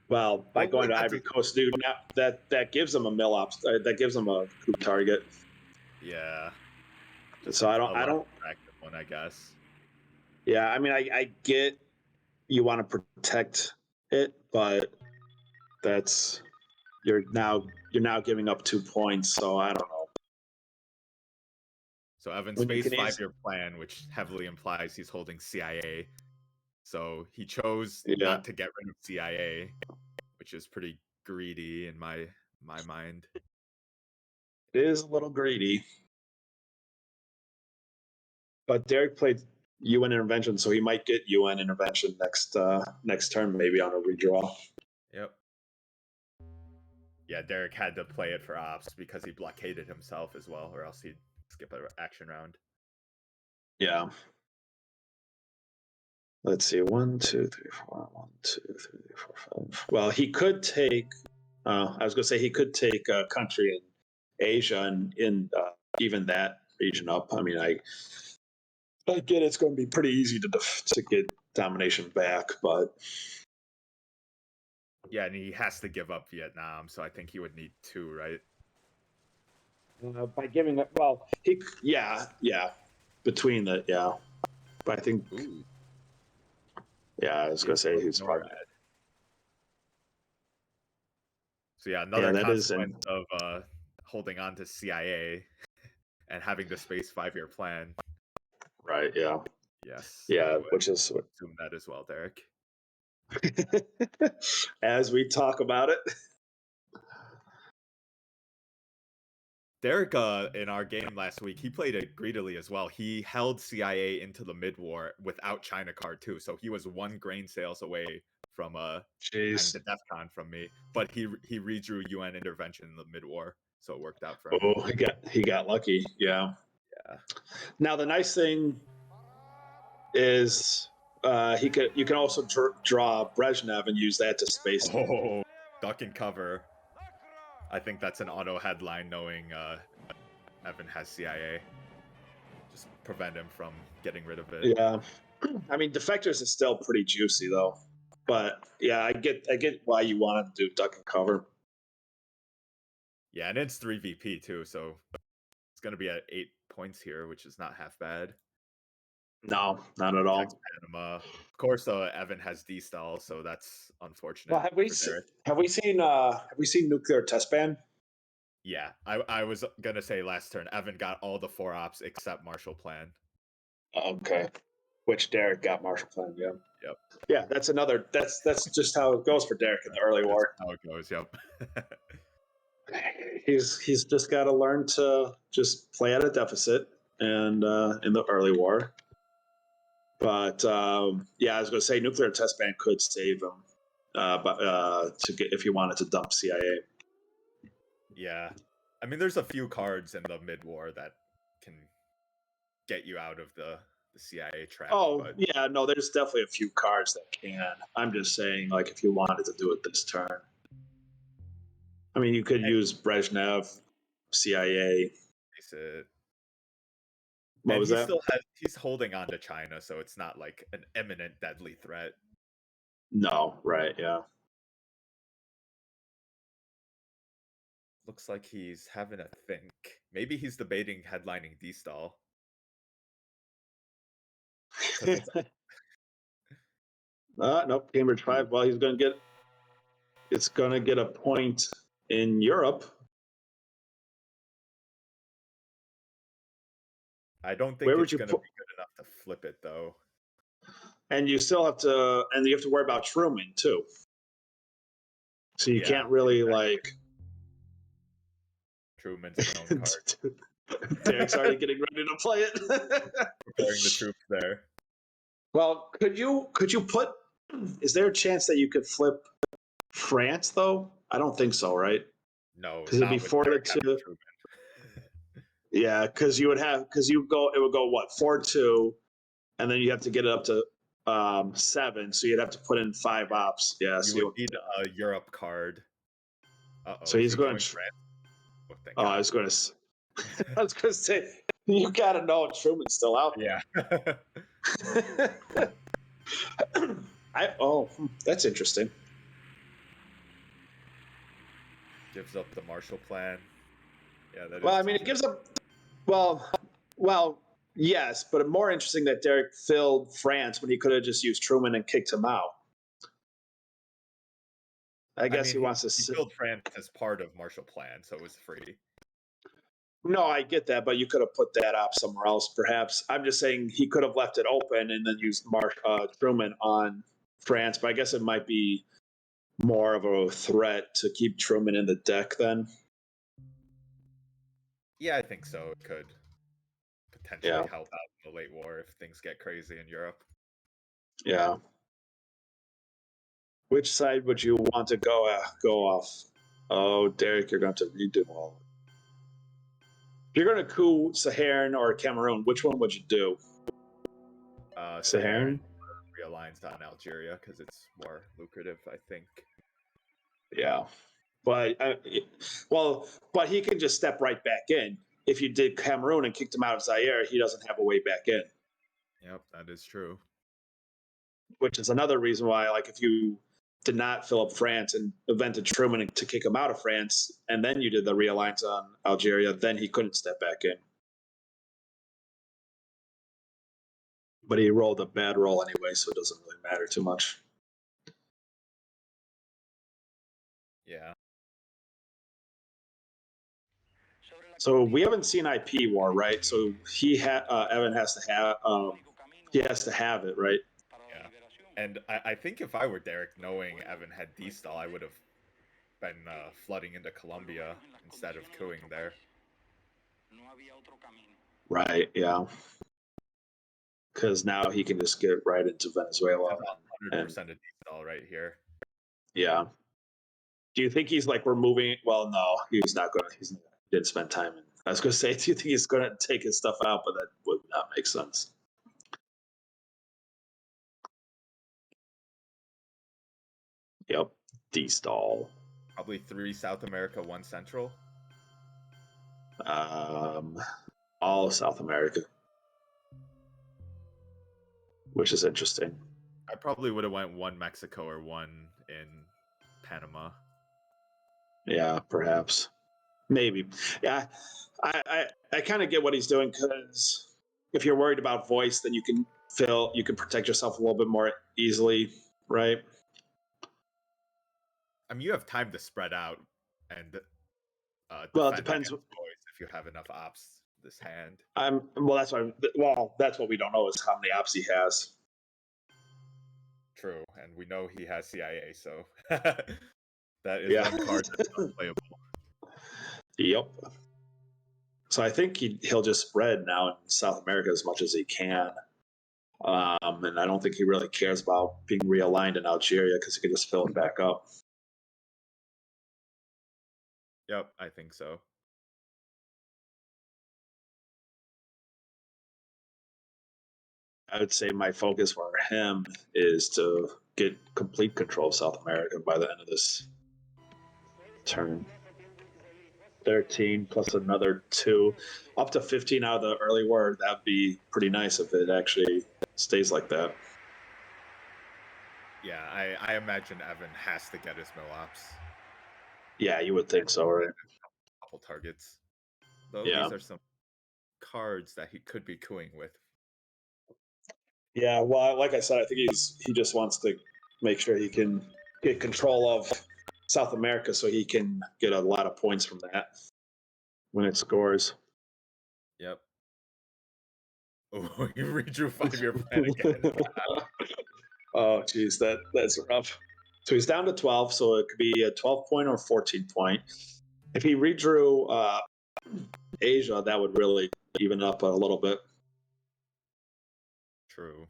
[SPEAKER 2] Well, by
[SPEAKER 1] Well,
[SPEAKER 2] going to
[SPEAKER 1] that's
[SPEAKER 2] Ivory Coast, dude, now that gives him a mill ops. That gives him a coup target.
[SPEAKER 1] Yeah. Just
[SPEAKER 2] So
[SPEAKER 1] a
[SPEAKER 2] I
[SPEAKER 1] less
[SPEAKER 2] don't.
[SPEAKER 1] attractive one, I guess.
[SPEAKER 2] Yeah, I mean, I get you want to protect it, but that's you're now giving up 2 points. So I don't know.
[SPEAKER 1] So Evan's
[SPEAKER 2] When you
[SPEAKER 1] space
[SPEAKER 2] can
[SPEAKER 1] 5-year plan, which heavily implies he's holding CIA. So he chose
[SPEAKER 2] Yeah,
[SPEAKER 1] not to get rid of CIA, which is pretty greedy in my mind.
[SPEAKER 2] it is a little greedy. But Derek played UN intervention, so he might get UN intervention next turn, maybe on a redraw.
[SPEAKER 1] Yep. Yeah, Derek had to play it for ops because he blockaded himself as well, or else he'd skip an action round.
[SPEAKER 2] Yeah. Let's see. 1, 2, 3, 4. 1, 2, 3, 4, 5. Well, he could take. I was going to say he could take a country in Asia and in even that region up. I mean, I get it's going to be pretty easy to get domination back, but
[SPEAKER 1] Yeah, and he has to give up Vietnam, so I think he would need 2, right?
[SPEAKER 2] by giving it, well, yeah, between the but I think
[SPEAKER 1] Ooh,
[SPEAKER 2] yeah, I was going to say he's probably.
[SPEAKER 1] So yeah, another
[SPEAKER 2] that is
[SPEAKER 1] consequence of holding on to CIA and having the space 5-year plan.
[SPEAKER 2] Right. Yeah.
[SPEAKER 1] Yes.
[SPEAKER 2] Yeah, which is
[SPEAKER 1] assume that as well, Derek.
[SPEAKER 2] as we talk about it.
[SPEAKER 1] Derek, in our game last week, he played it greedily as well. He held CIA into the mid-war without China card too, so he was 1 grain sales away from and the DEFCON from me. But he redrew UN intervention in the mid-war, so it worked out for him.
[SPEAKER 2] Oh, he got lucky. Yeah.
[SPEAKER 1] Yeah.
[SPEAKER 2] Now the nice thing is you can also draw Brezhnev and use that to space.
[SPEAKER 1] Oh, duck and cover. I think that's an auto headline knowing Evan has CIA. Just prevent him from getting rid of it.
[SPEAKER 2] Yeah. I mean, defectors is still pretty juicy though. But yeah, I get why you want to do duck and cover.
[SPEAKER 1] Yeah, and it's 3 VP too, so it's going to be at 8 points here, which is not half bad.
[SPEAKER 2] No, not at all.
[SPEAKER 1] Panama. Of course, Evan has D-stall, so that's unfortunate.
[SPEAKER 2] Well, have we seen nuclear test ban?
[SPEAKER 1] Yeah, I was gonna say last turn, Evan got all the 4 ops except Marshall Plan.
[SPEAKER 2] Okay, which Derek got Marshall Plan. Yeah.
[SPEAKER 1] Yep.
[SPEAKER 2] Yeah, that's another. That's just how it goes for Derek in the early war.
[SPEAKER 1] How it goes. Yep.
[SPEAKER 2] He's just got to learn to just play at a deficit and in the early war. But yeah, I was going to say nuclear test ban could save him, if you wanted to dump CIA.
[SPEAKER 1] Yeah, I mean, there's a few cards in the mid-war that can get you out of the CIA trap.
[SPEAKER 2] Oh, but yeah, no, there's definitely a few cards that can. I'm just saying, like, if you wanted to do it this turn. I mean, you could use Brezhnev, CIA.
[SPEAKER 1] What was that? He's holding on to China, so it's not like an imminent deadly threat.
[SPEAKER 2] No, right, yeah.
[SPEAKER 1] Looks like he's having a think. Maybe he's debating headlining D-stall.
[SPEAKER 2] Nope, Cambridge 5. Well, it's going to get a point in Europe.
[SPEAKER 1] I don't think
[SPEAKER 2] Where would
[SPEAKER 1] it's
[SPEAKER 2] you
[SPEAKER 1] gonna
[SPEAKER 2] put?
[SPEAKER 1] be good enough to flip it though.
[SPEAKER 2] And you still have to, and you have to worry about Truman too. So you
[SPEAKER 1] Yeah,
[SPEAKER 2] can't really
[SPEAKER 1] exactly.
[SPEAKER 2] like.
[SPEAKER 1] Truman's a known card.
[SPEAKER 2] Derek's already getting ready to play it.
[SPEAKER 1] Preparing the troops there.
[SPEAKER 2] Well, could you put? Is there a chance that you could flip France though? I don't think so, right?
[SPEAKER 1] No,
[SPEAKER 2] Because it'd be
[SPEAKER 1] not with
[SPEAKER 2] four to
[SPEAKER 1] Derek having
[SPEAKER 2] two.
[SPEAKER 1] Truman.
[SPEAKER 2] Yeah, because you would have it would go what 4-2, and then you have to get it up to 7. So you'd have to put in 5 ops. Yeah,
[SPEAKER 1] You
[SPEAKER 2] so
[SPEAKER 1] would need a Europe card.
[SPEAKER 2] so
[SPEAKER 1] Is
[SPEAKER 2] he's
[SPEAKER 1] he
[SPEAKER 2] going.
[SPEAKER 1] going France? Oh, thank
[SPEAKER 2] Oh, I
[SPEAKER 1] God.
[SPEAKER 2] was going to. I was going to say you got to know Truman's still out
[SPEAKER 1] Yeah.
[SPEAKER 2] there. That's interesting.
[SPEAKER 1] Gives up the Marshall Plan. Yeah, that
[SPEAKER 2] Well,
[SPEAKER 1] is
[SPEAKER 2] I mean, it
[SPEAKER 1] interesting.
[SPEAKER 2] gives up. Well, yes, but more interesting that Derek filled France when he could have just used Truman and kicked him out. I
[SPEAKER 1] I
[SPEAKER 2] guess
[SPEAKER 1] mean,
[SPEAKER 2] he wants
[SPEAKER 1] he
[SPEAKER 2] to.
[SPEAKER 1] filled France as part of Marshall Plan, so it was free.
[SPEAKER 2] No, I get that, but you could have put that up somewhere else, perhaps. I'm just saying he could have left it open and then used Truman on France, but I guess it might be more of a threat to keep Truman in the deck then.
[SPEAKER 1] Yeah, I think so. It could potentially
[SPEAKER 2] Yeah,
[SPEAKER 1] help out in the late war if things get crazy in Europe.
[SPEAKER 2] yeah. Which side would you want to go off? Oh, Derek, you're going to redo all. If you're going to coup Saharan or Cameroon, which one would you do?
[SPEAKER 1] Saharan
[SPEAKER 2] Saharan?
[SPEAKER 1] realigns on Algeria because it's more lucrative, I think.
[SPEAKER 2] Yeah. But but he can just step right back in. If you did Cameroon and kicked him out of Zaire, he doesn't have a way back in.
[SPEAKER 1] Yep, that is true.
[SPEAKER 2] Which is another reason why, like, if you did not fill up France and invented Truman to kick him out of France, and then you did the realigns on Algeria, then he couldn't step back in. But he rolled a bad roll anyway, so it doesn't really matter too much.
[SPEAKER 1] Yeah.
[SPEAKER 2] So we haven't seen IP War, right? So Evan has to have it, right?
[SPEAKER 1] Yeah. And I think if I were Derek, knowing Evan had D-stall, I would have been flooding into Colombia instead of cooing there.
[SPEAKER 2] Right, yeah. Because now he can just get right into Venezuela.
[SPEAKER 1] 100% of D-stall right here.
[SPEAKER 2] Yeah. Do you think he's like removing? Well, no, he's not going to. He didn't spend time. I was going to say, do you think he's going to take his stuff out? But that would not make sense. Yep. D-stall.
[SPEAKER 1] Probably 3 South America, 1 Central.
[SPEAKER 2] All of South America, which is interesting.
[SPEAKER 1] I probably would have went 1 Mexico or 1 in Panama.
[SPEAKER 2] Yeah, perhaps. Maybe. Yeah, I kind of get what he's doing, because if you're worried about voice, then you can protect yourself a little bit more easily, right?
[SPEAKER 1] I mean, you have time to spread out and
[SPEAKER 2] Well, it
[SPEAKER 1] defend
[SPEAKER 2] depends.
[SPEAKER 1] against voice if you have enough ops this hand.
[SPEAKER 2] That's what we don't know is how many ops he has.
[SPEAKER 1] True, and we know he has CIA, so that is
[SPEAKER 2] Yeah.
[SPEAKER 1] one card that's unplayable.
[SPEAKER 2] Yep. So I think he'll just spread now in South America as much as he can. And I don't think he really cares about being realigned in Algeria, because he can just fill it back up.
[SPEAKER 1] Yep, I think so.
[SPEAKER 2] I would say my focus for him is to get complete control of South America by the end of this turn. 13 plus another 2, up to 15 out of the early war. That'd be pretty nice if it actually stays like that.
[SPEAKER 1] Yeah, I imagine Evan has to get his mill ops.
[SPEAKER 2] Yeah, you would think so, right?
[SPEAKER 1] Couple targets. Though
[SPEAKER 2] Yeah.
[SPEAKER 1] these are some cards that he could be cooing with.
[SPEAKER 2] Yeah, well, like I said, I think he just wants to make sure he can get control of South America, so he can get a lot of points from that when it scores.
[SPEAKER 1] Yep. Oh, you redrew 5-year plan again.
[SPEAKER 2] Oh, geez, that's rough. So he's down to 12, so it could be a 12 point or 14 point. If he redrew Asia, that would really even up a little bit.
[SPEAKER 1] True.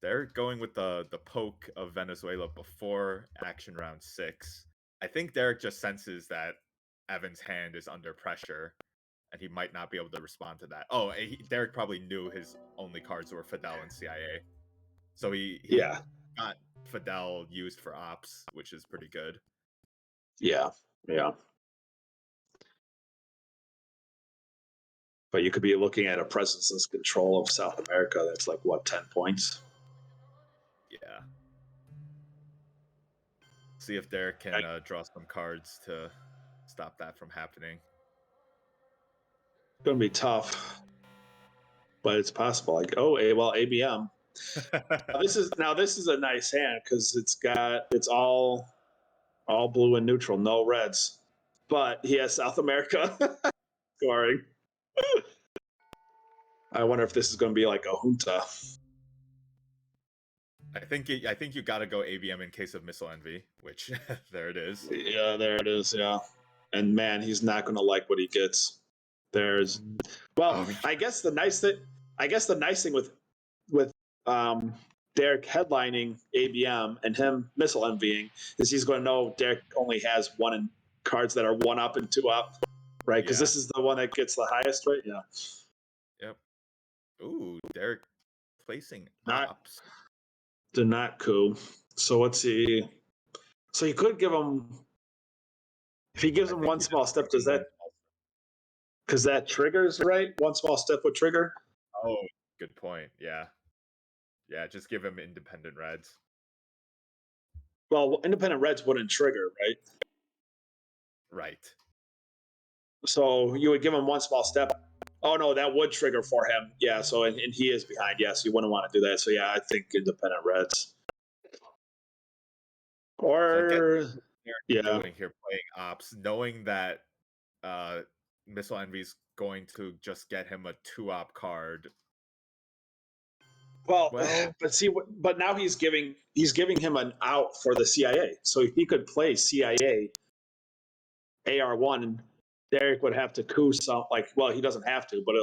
[SPEAKER 1] They're going with the poke of Venezuela before action round 6. I think Derek just senses that Evan's hand is under pressure, and he might not be able to respond to that. Oh, Derek probably knew his only cards were Fidel and CIA, so he got Fidel used for ops, which is pretty good.
[SPEAKER 2] Yeah. But you could be looking at a presence's control of South America. That's like what, 10 points?
[SPEAKER 1] Yeah. See if Derek can draw some cards to stop that from happening.
[SPEAKER 2] It's gonna be tough, but it's possible. Like, ABM. This is a nice hand because it's all blue and neutral, no reds. But he has South America scoring. I wonder if this is going to be like a junta.
[SPEAKER 1] I think you got to go ABM in case of Missile Envy, which there it is.
[SPEAKER 2] Yeah, there it is. Yeah, and man, he's not going to like what he gets. I guess the nice thing with Derek headlining ABM and him Missile Envying is he's going to know Derek only has one in cards that are 1 up and 2 up, right? Because this is the one that gets the highest, right? Yeah.
[SPEAKER 1] Yep. Ooh, Derek placing
[SPEAKER 2] Not
[SPEAKER 1] ops.
[SPEAKER 2] did not coup. So let's see. So you could give him if he gives him one small step. Does that because that triggers, right? One small step would trigger.
[SPEAKER 1] Oh, good point. Yeah. Just give him independent reds.
[SPEAKER 2] Well, independent reds wouldn't trigger, right?
[SPEAKER 1] Right.
[SPEAKER 2] So you would give him one small step. Oh no, that would trigger for him. Yeah. So and he is behind. Yes, you wouldn't want to do that. So yeah, I think independent reds. Or
[SPEAKER 1] doing here playing ops, knowing that Missile Envy's going to just get him a 2-op card.
[SPEAKER 2] Well, but now he's giving him an out for the CIA, so he could play CIA AR1. Derek would have to coup some he doesn't have to, but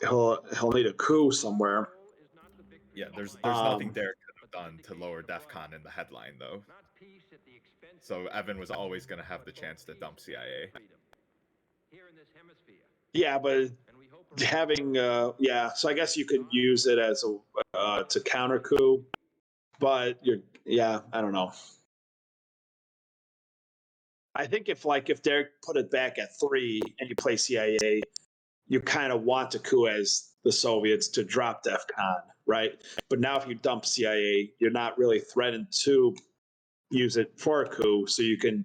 [SPEAKER 2] he'll need a coup somewhere.
[SPEAKER 1] Yeah, there's nothing Derek could have done to lower DEFCON in the headline though. So Evan was always going to have the chance to dump CIA.
[SPEAKER 2] Yeah, but having so I guess you could use it as a to counter coup, but I don't know. I think if Derek put it back at 3 and you play CIA, you kind of want to coup as the Soviets to drop DEFCON, right? But now if you dump CIA, you're not really threatened to use it for a coup, so you can.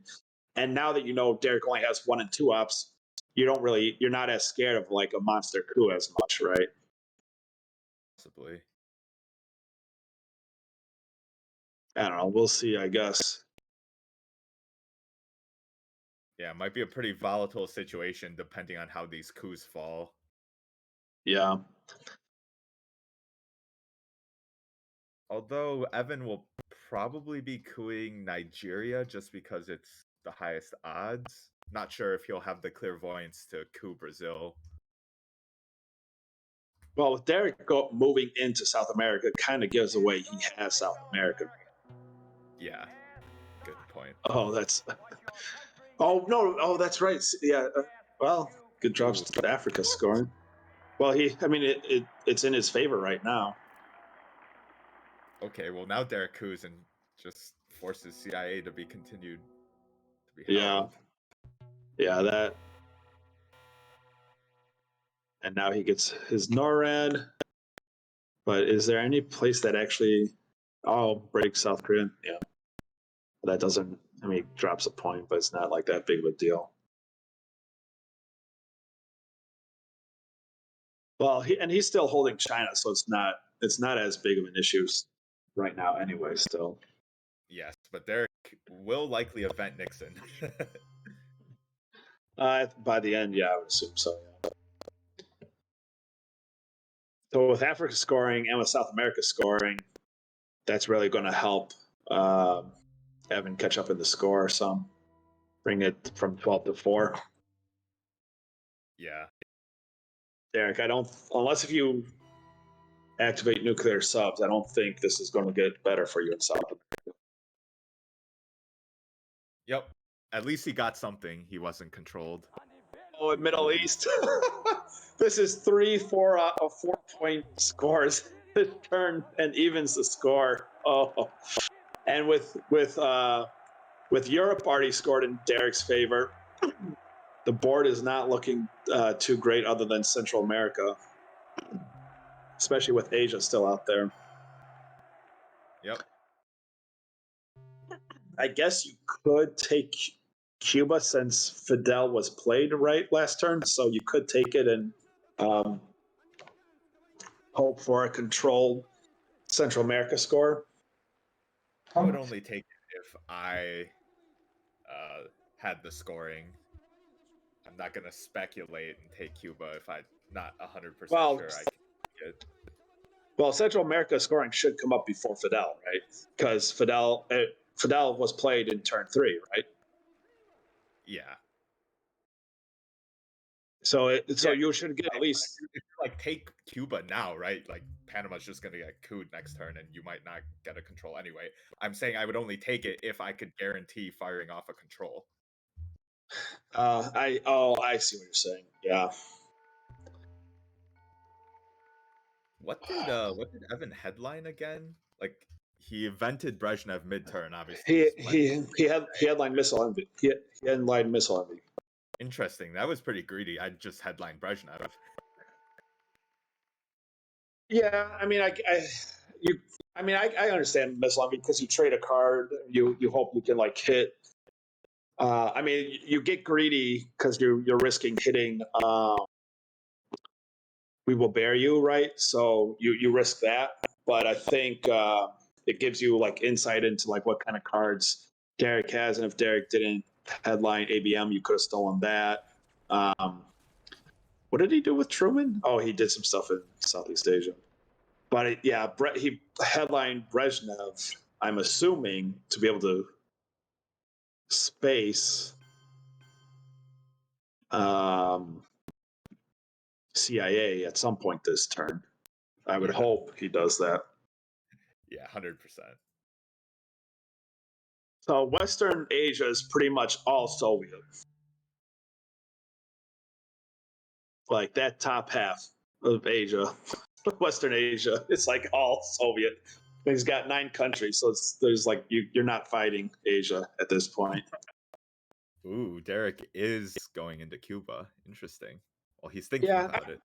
[SPEAKER 2] And now that you know Derek only has 1 and 2 ups, you're not as scared of like a monster coup as much, right?
[SPEAKER 1] Possibly.
[SPEAKER 2] I don't know. We'll see, I guess.
[SPEAKER 1] Yeah, it might be a pretty volatile situation depending on how these coups fall.
[SPEAKER 2] Yeah.
[SPEAKER 1] Although Evan will probably be cooing Nigeria just because it's the highest odds. Not sure if he'll have the clairvoyance to coup Brazil.
[SPEAKER 2] Well, with Derek moving into South America, it kind of gives away he has South America.
[SPEAKER 1] Yeah, good point.
[SPEAKER 2] Oh, that's. Oh no! Oh, that's right. Yeah. Well, good job, South Africa scoring. Well, it's in his favor right now.
[SPEAKER 1] Okay, well now Derek coups and just forces CIA to be continued to be held.
[SPEAKER 2] Yeah, that. And now he gets his NORAD. But is there any place that actually breaks South Korea? Yeah. That doesn't, drops a point, but it's not like that big of a deal. Well, he's still holding China, so it's not as big of an issue right now anyway, still.
[SPEAKER 1] Yes, but Derek will likely event Nixon.
[SPEAKER 2] By the end, yeah, I would assume so. Yeah. So with Africa scoring and with South America scoring, that's really going to help Evan catch up in the score some, bring it from 12 to 4.
[SPEAKER 1] Yeah.
[SPEAKER 2] Derek, I don't, unless if you activate nuclear subs, I don't think this is going to get better for you in South America.
[SPEAKER 1] Yep. At least he got something. He wasn't controlled.
[SPEAKER 2] Oh, in Middle East, this is 4-point scores this turn and evens the score. Oh, and with Europe already scored in Derek's favor, the board is not looking too great other than Central America, especially with Asia still out there.
[SPEAKER 1] Yep.
[SPEAKER 2] I guess you could take Cuba since Fidel was played right last turn, so you could take it and hope for a controlled Central America score.
[SPEAKER 1] I would only take it if I had the scoring. I'm not gonna speculate and take Cuba if I'm not 100% sure I can get it.
[SPEAKER 2] Well, Central America scoring should come up before Fidel, right? Because Fidel was played in turn 3, right?
[SPEAKER 1] Yeah.
[SPEAKER 2] So you should get at least.
[SPEAKER 1] If you like take Cuba now, right? Like Panama's just gonna get cooed next turn, and you might not get a control anyway. I'm saying I would only take it if I could guarantee firing off a control.
[SPEAKER 2] I see what you're saying. Yeah.
[SPEAKER 1] What did Evan headline again? Like he invented Brezhnev mid-turn, obviously.
[SPEAKER 2] He headlined Missile Envy. He headlined Missile Envy.
[SPEAKER 1] Interesting. That was pretty greedy. I just headlined Brezhnev.
[SPEAKER 2] Yeah, I mean, I understand Missile Envy because you trade a card, you hope you can like hit. I mean, you get greedy because you're risking hitting. We will bear you, right? So you risk that, but I think it gives you like insight into like what kind of cards Derek has, and if Derek didn't headline ABM, you could have stolen that. What did he do with Truman? Oh, he did some stuff in Southeast Asia. But he headlined Brezhnev, I'm assuming, to be able to space CIA at some point this turn. I would hope he does that.
[SPEAKER 1] Yeah, 100%.
[SPEAKER 2] So Western Asia is pretty much all Soviet. Like that top half of Asia, Western Asia, it's like all Soviet. He's got 9 countries, so there's like you're not fighting Asia at this point.
[SPEAKER 1] Ooh, Derek is going into Cuba. Interesting. Well, he's thinking about it.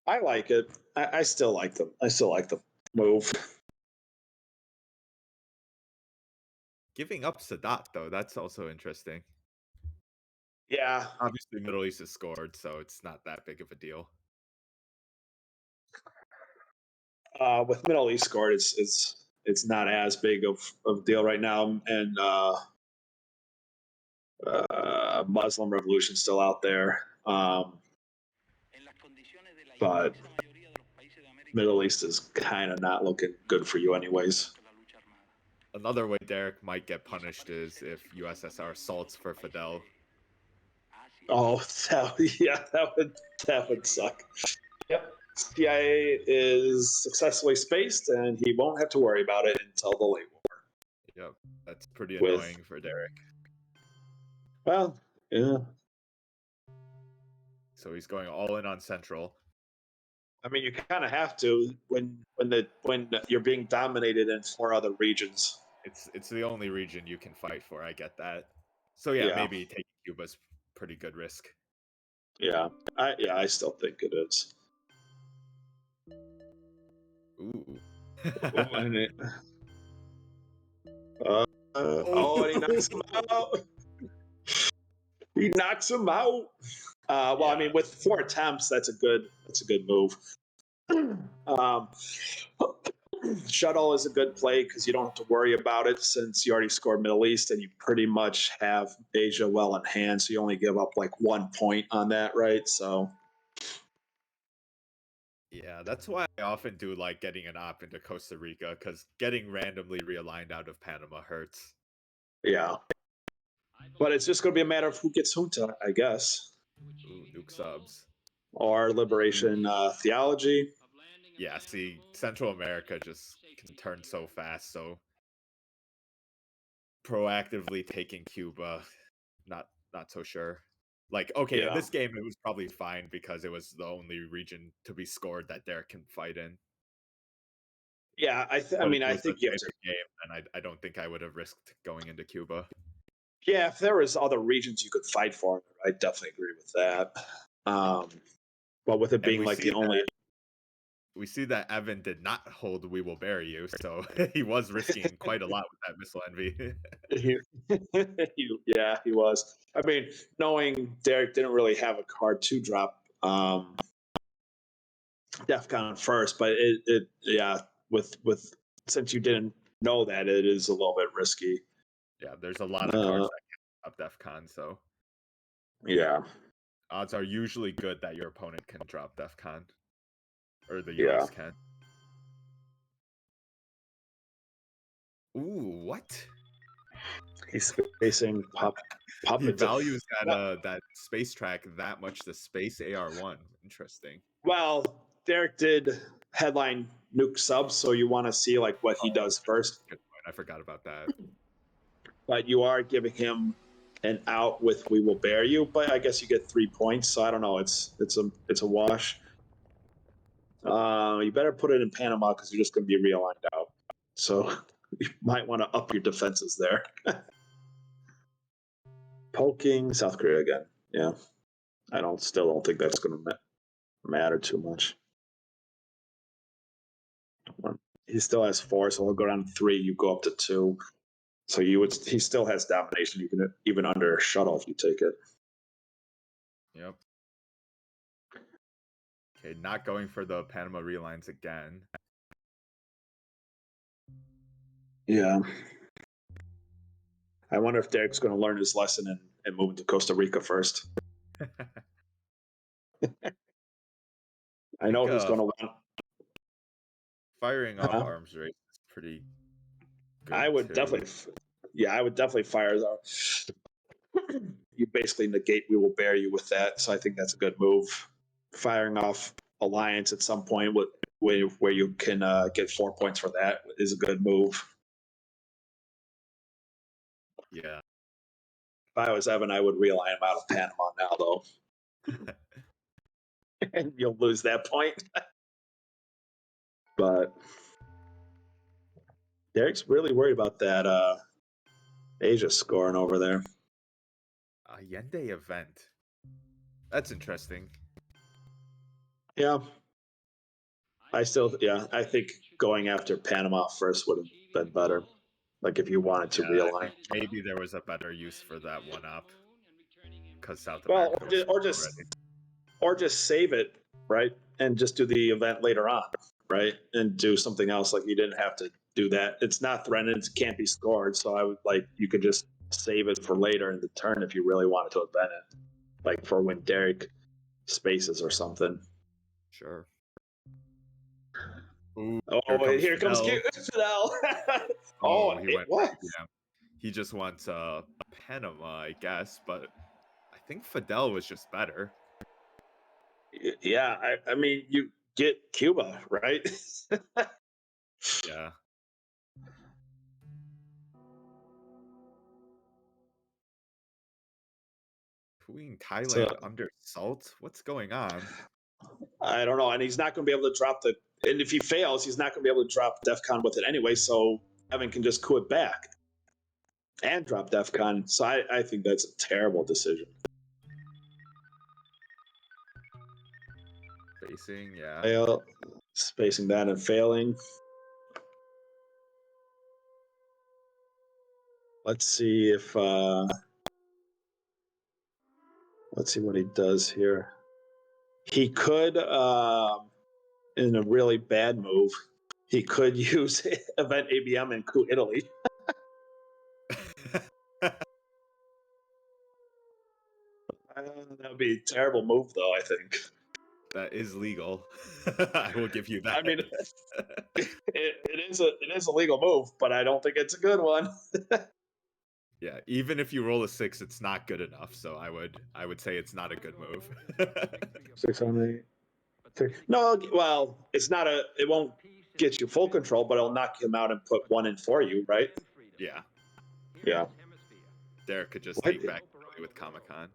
[SPEAKER 2] I like it. I still like them. I still like the move.
[SPEAKER 1] Giving up Sadat, though, that's also interesting.
[SPEAKER 2] Yeah.
[SPEAKER 1] Obviously, Middle East has scored, so it's not that big of a deal.
[SPEAKER 2] With Middle East scored, it's not as big of a deal right now, and Muslim revolution still out there. But Middle East is kind of not looking good for you anyways.
[SPEAKER 1] Another way Derek might get punished is if USSR assaults for Fidel.
[SPEAKER 2] Oh, that would suck. Yep. CIA is successfully spaced, and he won't have to worry about it until the late war.
[SPEAKER 1] Yep, that's pretty annoying for Derek.
[SPEAKER 2] Well, yeah.
[SPEAKER 1] So he's going all in on Central.
[SPEAKER 2] I mean, you kind of have to when you're being dominated in 4 other regions.
[SPEAKER 1] It's the only region you can fight for. I get that. So yeah. Maybe taking Cuba's pretty good risk.
[SPEAKER 2] Yeah, I still think it is.
[SPEAKER 1] Ooh.
[SPEAKER 2] And he knocks him out. He knocks him out. Well, I mean, with 4 attempts, that's a good move. Shuttle is a good play because you don't have to worry about it since you already scored Middle East and you pretty much have Asia well in hand. So you only give up like 1 point on that, right? So
[SPEAKER 1] Yeah, that's why I often do like getting an op into Costa Rica because getting randomly realigned out of Panama hurts.
[SPEAKER 2] yeah, but it's just going to be a matter of who gets Junta, I guess,
[SPEAKER 1] Ooh, nuke subs.
[SPEAKER 2] or Liberation Theology.
[SPEAKER 1] Yeah, see, Central America just can turn so fast, so proactively taking Cuba, not so sure. Like, okay, in
[SPEAKER 2] Yeah,
[SPEAKER 1] this game it was probably fine because it was the only region to be scored that Derek can fight in.
[SPEAKER 2] yeah. I
[SPEAKER 1] But if
[SPEAKER 2] mean,
[SPEAKER 1] it
[SPEAKER 2] I
[SPEAKER 1] was a
[SPEAKER 2] think you have to.
[SPEAKER 1] tighter game, then I don't think I would have risked going into Cuba.
[SPEAKER 2] Yeah, if there was other regions you could fight for, I definitely agree with that. Um, but with it
[SPEAKER 1] And
[SPEAKER 2] being like the only,
[SPEAKER 1] we see that Evan did not hold "We Will Bury You," so he was risking quite a lot with that missile envy.
[SPEAKER 2] yeah, he was. I mean, knowing Derek didn't really have a card to drop DEFCON first, but yeah, with since you didn't know that, it is a little bit risky.
[SPEAKER 1] Yeah, there's a lot of
[SPEAKER 2] Uh,
[SPEAKER 1] cards that can drop DEF CON, so
[SPEAKER 2] yeah,
[SPEAKER 1] odds are usually good that your opponent can drop DEF CON, or the
[SPEAKER 2] yeah.
[SPEAKER 1] US can. Ooh, what?
[SPEAKER 2] He's facing
[SPEAKER 1] He
[SPEAKER 2] puppet.
[SPEAKER 1] values that space track that much, the space AR1. Interesting.
[SPEAKER 2] Well, Derek did headline nuke subs, so you want to see like what he
[SPEAKER 1] Oh,
[SPEAKER 2] does first.
[SPEAKER 1] good point. I forgot about that.
[SPEAKER 2] But you are giving him an out with "We Will Bear You," but I guess you get 3 points. So I don't know. It's a wash. You better put it in Panama because you're just going to be realigned out. So you might want to up your defenses there. Poking South Korea again. Yeah, I still don't think that's going to matter too much. He still has 4, so he'll go down to 3. You go up to 2. So he still has domination even under shuttle if you take it.
[SPEAKER 1] Yep. Okay, not going for the Panama relines again.
[SPEAKER 2] Yeah. I wonder if Derek's going to learn his lesson and move to Costa Rica first. I
[SPEAKER 1] think
[SPEAKER 2] know he's going to want.
[SPEAKER 1] firing off arms race is pretty good
[SPEAKER 2] I would
[SPEAKER 1] too.
[SPEAKER 2] definitely, I would definitely fire. You basically negate "We Will Bear You" with that, so I think that's a good move. Firing off alliance at some point where you can get 4 points for that is a good move.
[SPEAKER 1] Yeah.
[SPEAKER 2] If I was Evan, I would realign him out of Panama now, though, and you'll lose that point. But Derek's really worried about that Asia scoring over there.
[SPEAKER 1] Allende event. That's interesting.
[SPEAKER 2] Yeah. I think going after Panama first would have been better. Like if you wanted to
[SPEAKER 1] Yeah, I
[SPEAKER 2] realign.
[SPEAKER 1] think maybe there was a better use for that one up because South
[SPEAKER 2] Well,
[SPEAKER 1] America was already.
[SPEAKER 2] or just save it, right? And just do the event later on, right? And do something else. Like you didn't have to do that. It's not threatened. It can't be scored. So I would you could just save it for later in the turn if you really wanted to event it, like for when Derek spaces or something.
[SPEAKER 1] Sure. Ooh, here
[SPEAKER 2] Oh,
[SPEAKER 1] comes
[SPEAKER 2] here comes
[SPEAKER 1] Fidel.
[SPEAKER 2] Fidel.
[SPEAKER 1] Oh, he went
[SPEAKER 2] what?
[SPEAKER 1] IBM. He just wants Panama, I guess, but I think Fidel was just better.
[SPEAKER 2] Yeah, I mean, you get Cuba, right?
[SPEAKER 1] Yeah. Queen
[SPEAKER 2] So
[SPEAKER 1] Thailand under salt? What's going on?
[SPEAKER 2] I don't know, and he's not going to be able to drop the. And if he fails, he's not going to be able to drop DefCon with it anyway. So Evan can just quit back and drop DefCon. So I think that's a terrible decision.
[SPEAKER 1] Facing, yeah.
[SPEAKER 2] Fail, spacing that and failing. Let's see if let's see what he does here. He could, in a really bad move, he could use event ABM and coup Italy. That would be a terrible move, though, I think.
[SPEAKER 1] That is legal. I will give you that.
[SPEAKER 2] I mean, it is a legal move, but I don't think it's a good one.
[SPEAKER 1] Yeah, even if you roll a 6, it's not good enough. So I would say it's not a good move.
[SPEAKER 2] 6 on 8. No, well, it's not a. It won't get you full control, but it'll knock him out and put one in for you, right?
[SPEAKER 1] Yeah,
[SPEAKER 2] Yeah.
[SPEAKER 1] Derek could just
[SPEAKER 2] Why,
[SPEAKER 1] take back Italy with Comic-Con.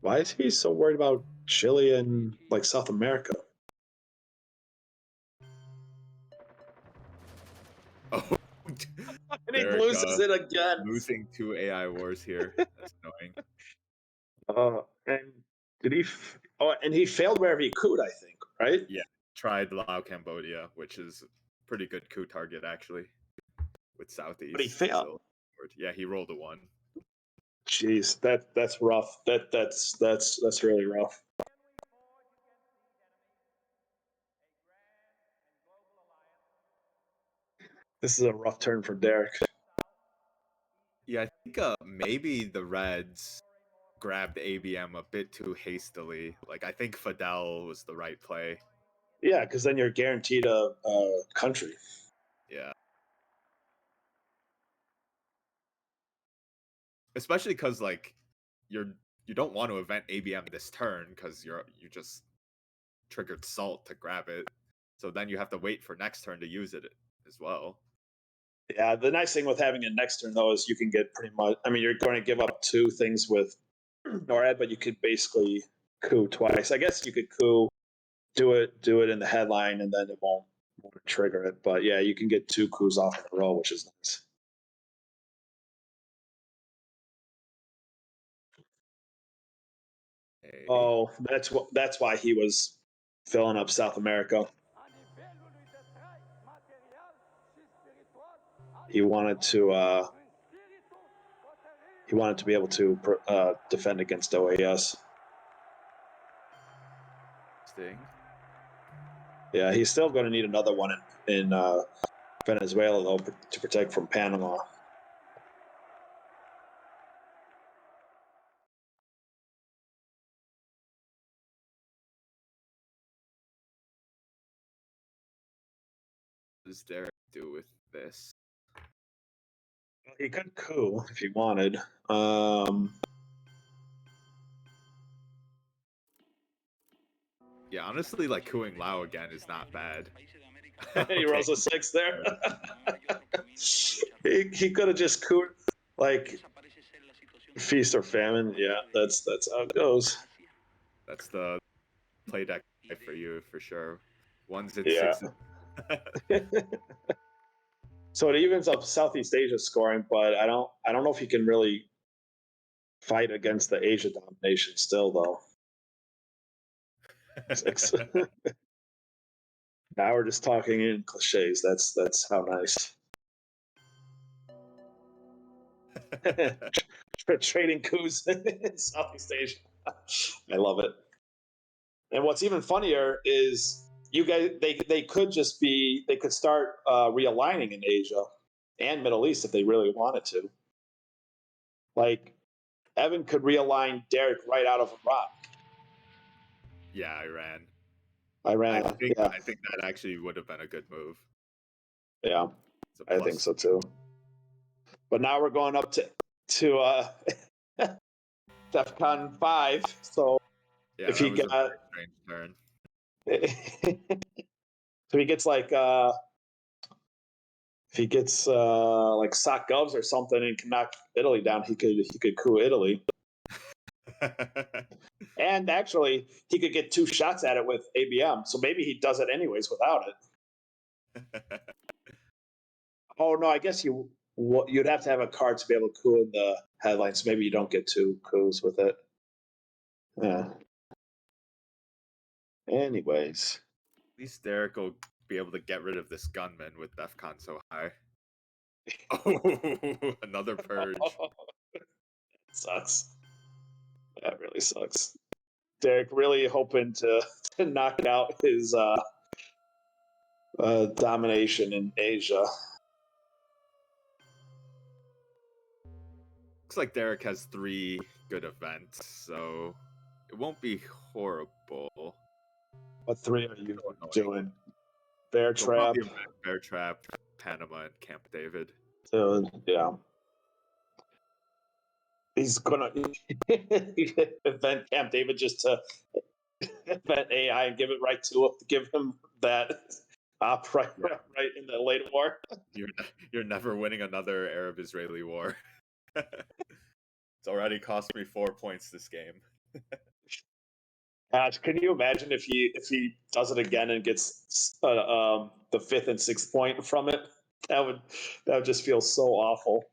[SPEAKER 2] why is he so worried about Chile and like South America?
[SPEAKER 1] Oh,
[SPEAKER 2] And he
[SPEAKER 1] Derek,
[SPEAKER 2] loses it again.
[SPEAKER 1] losing 2 AI wars here. That's annoying.
[SPEAKER 2] And did he? Oh, and he failed wherever he could, I think, right?
[SPEAKER 1] Yeah, tried Lao, Cambodia, which is pretty good coup target actually, with Southeast.
[SPEAKER 2] But he failed.
[SPEAKER 1] So, yeah, he rolled a 1.
[SPEAKER 2] Jeez, that's rough. That's really rough. This is a rough turn for Derek.
[SPEAKER 1] Yeah, I think maybe the Reds grabbed ABM a bit too hastily. Like, I think Fidel was the right play.
[SPEAKER 2] Yeah, because then you're guaranteed a country.
[SPEAKER 1] Yeah. Especially because like you don't want to event ABM this turn because you just triggered Salt to grab it. So then you have to wait for next turn to use it as well.
[SPEAKER 2] Yeah, the nice thing with having a next turn though is you can get pretty much. I mean, you're going to give up 2 things with NORAD, but you could basically coup twice. I guess you could coup, do it in the headline, and then it won't trigger it. But yeah, you can get 2 coups off in a row, which is nice.
[SPEAKER 1] Hey.
[SPEAKER 2] Oh, that's why he was filling up South America. He wanted to be able to defend against OAS.
[SPEAKER 1] Sting.
[SPEAKER 2] Yeah, he's still going to need another one in Venezuela though to protect from Panama.
[SPEAKER 1] What does Derek do with this?
[SPEAKER 2] He could coup if he wanted.
[SPEAKER 1] Yeah, honestly, like cooing Lao again is not bad.
[SPEAKER 2] He rolls a 6 there. he could have just cooed like feast or famine. Yeah, that's how it goes.
[SPEAKER 1] That's the play deck for you for sure. 1s and
[SPEAKER 2] Yeah.
[SPEAKER 1] 6s.
[SPEAKER 2] So it evens up Southeast Asia scoring, but I don't know if he can really fight against the Asia domination still though. Now we're just talking in cliches. That's how nice. Trading coups in Southeast Asia. I love it. And what's even funnier is you guys they could just be they could start realigning in Asia and Middle East if they really wanted to. Like Evan could realign Derek right out of Iraq.
[SPEAKER 1] Yeah, Iran.
[SPEAKER 2] Iran.
[SPEAKER 1] I think that actually would have been a good move.
[SPEAKER 2] Yeah, I think so too. But now we're going up to DEFCON 5. So
[SPEAKER 1] yeah,
[SPEAKER 2] if he
[SPEAKER 1] was
[SPEAKER 2] got
[SPEAKER 1] a strange turn.
[SPEAKER 2] so he gets like if he gets like sock govs or something and can knock Italy down, he could coup Italy. And actually, he could get 2 shots at it with ABM. So maybe he does it anyways without it. Oh no, I guess you'd have to have a card to be able to coup in the headlines. So maybe you don't get 2 coups with it. Yeah. Anyways,
[SPEAKER 1] at least Derek will be able to get rid of this gunman with DEFCON so high. Oh, another purge.
[SPEAKER 2] Sucks. That really sucks. Derek really hoping to knock out his domination in Asia.
[SPEAKER 1] Looks like Derek has 3 good events, so it won't be horrible.
[SPEAKER 2] What 3 are you
[SPEAKER 1] So annoying.
[SPEAKER 2] doing? Bear
[SPEAKER 1] So
[SPEAKER 2] Trap.
[SPEAKER 1] probably Bear Trap, Panama, and Camp David.
[SPEAKER 2] Yeah. He's gonna event Camp David just to event AI and give it right to him, give him that right in the late war.
[SPEAKER 1] You're never winning another Arab-Israeli war. It's already cost me 4 points this game.
[SPEAKER 2] Gosh, can you imagine if he does it again and gets the 5th and 6th point from it? That would just feel so awful.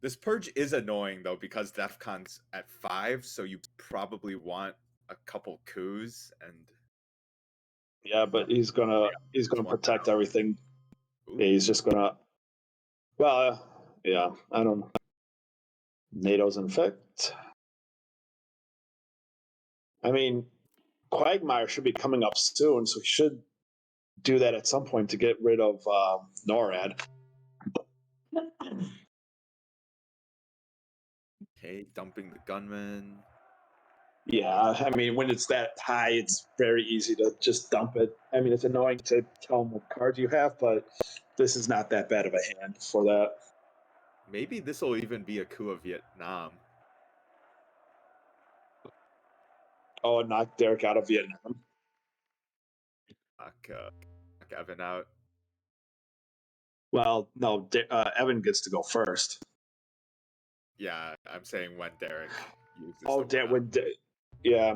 [SPEAKER 1] This purge is annoying though because DEF CON's at 5, so you probably want a couple coups and.
[SPEAKER 2] Yeah, but he's gonna protect everything. Yeah, he's just gonna. Well, yeah, I don't know. NATO's in effect. I mean, Quagmire should be coming up soon, so he should do that at some point to get rid of NORAD.
[SPEAKER 1] Okay, dumping the gunman.
[SPEAKER 2] Yeah, I mean, when it's that high, it's very easy to just dump it. I mean, it's annoying to tell them what cards you have, but this is not that bad of a hand for that.
[SPEAKER 1] Maybe this will even be a coup of Vietnam.
[SPEAKER 2] Oh, knock Derek out of Vietnam.
[SPEAKER 1] Knock Evan out.
[SPEAKER 2] Well, no, Evan gets to go first.
[SPEAKER 1] Yeah, I'm saying when Derek uses
[SPEAKER 2] yeah.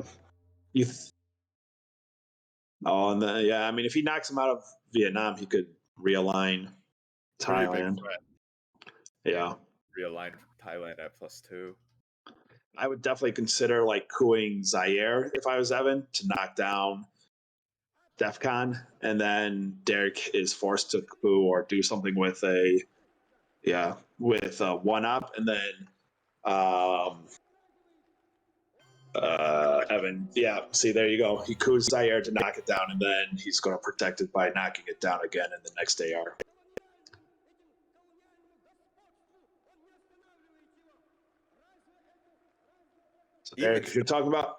[SPEAKER 2] I mean, if he knocks him out of Vietnam, he could realign Thailand. Yeah.
[SPEAKER 1] Realign Thailand at +2.
[SPEAKER 2] I would definitely consider like cooing Zaire if I was Evan to knock down DEF CON, and then Derek is forced to coup or do something with a 1-up, and then Evan, see, there you go. He coups Zaire to knock it down, and then he's going to protect it by knocking it down again in the next AR. So Derek, you're talking about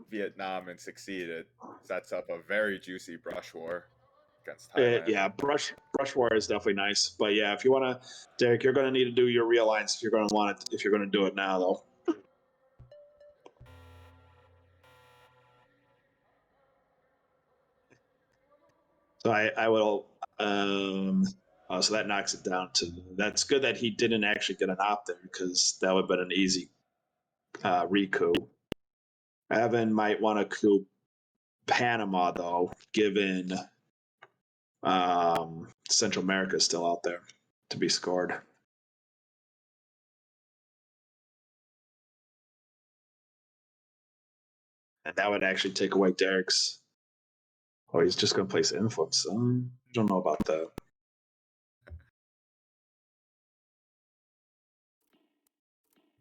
[SPEAKER 1] Vietnam and succeed, it sets up a very juicy brush war against Thailand.
[SPEAKER 2] Brush war is definitely nice, but yeah, if you want to, Derek, you're going to need to do your realigns if you're going to want it. If you're going to do it now, though. So I will. So that knocks it down to. That's good that he didn't actually get an opt there because that would have been an easy recoup. Evan might want to coup Panama though, given Central America is still out there to be scored. And that would actually take away Derek's. Oh, he's just going to place influence. I don't know about that.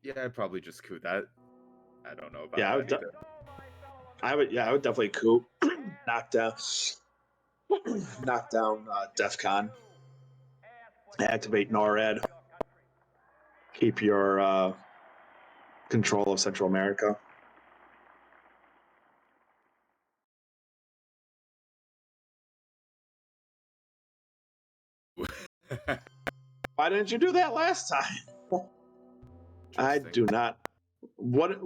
[SPEAKER 1] Yeah, I'd probably just coup that. I don't know about that
[SPEAKER 2] I would definitely coup. knock down DEF CON. Activate NORAD. Keep your control of Central America. Why didn't you do that last time? I do not. What?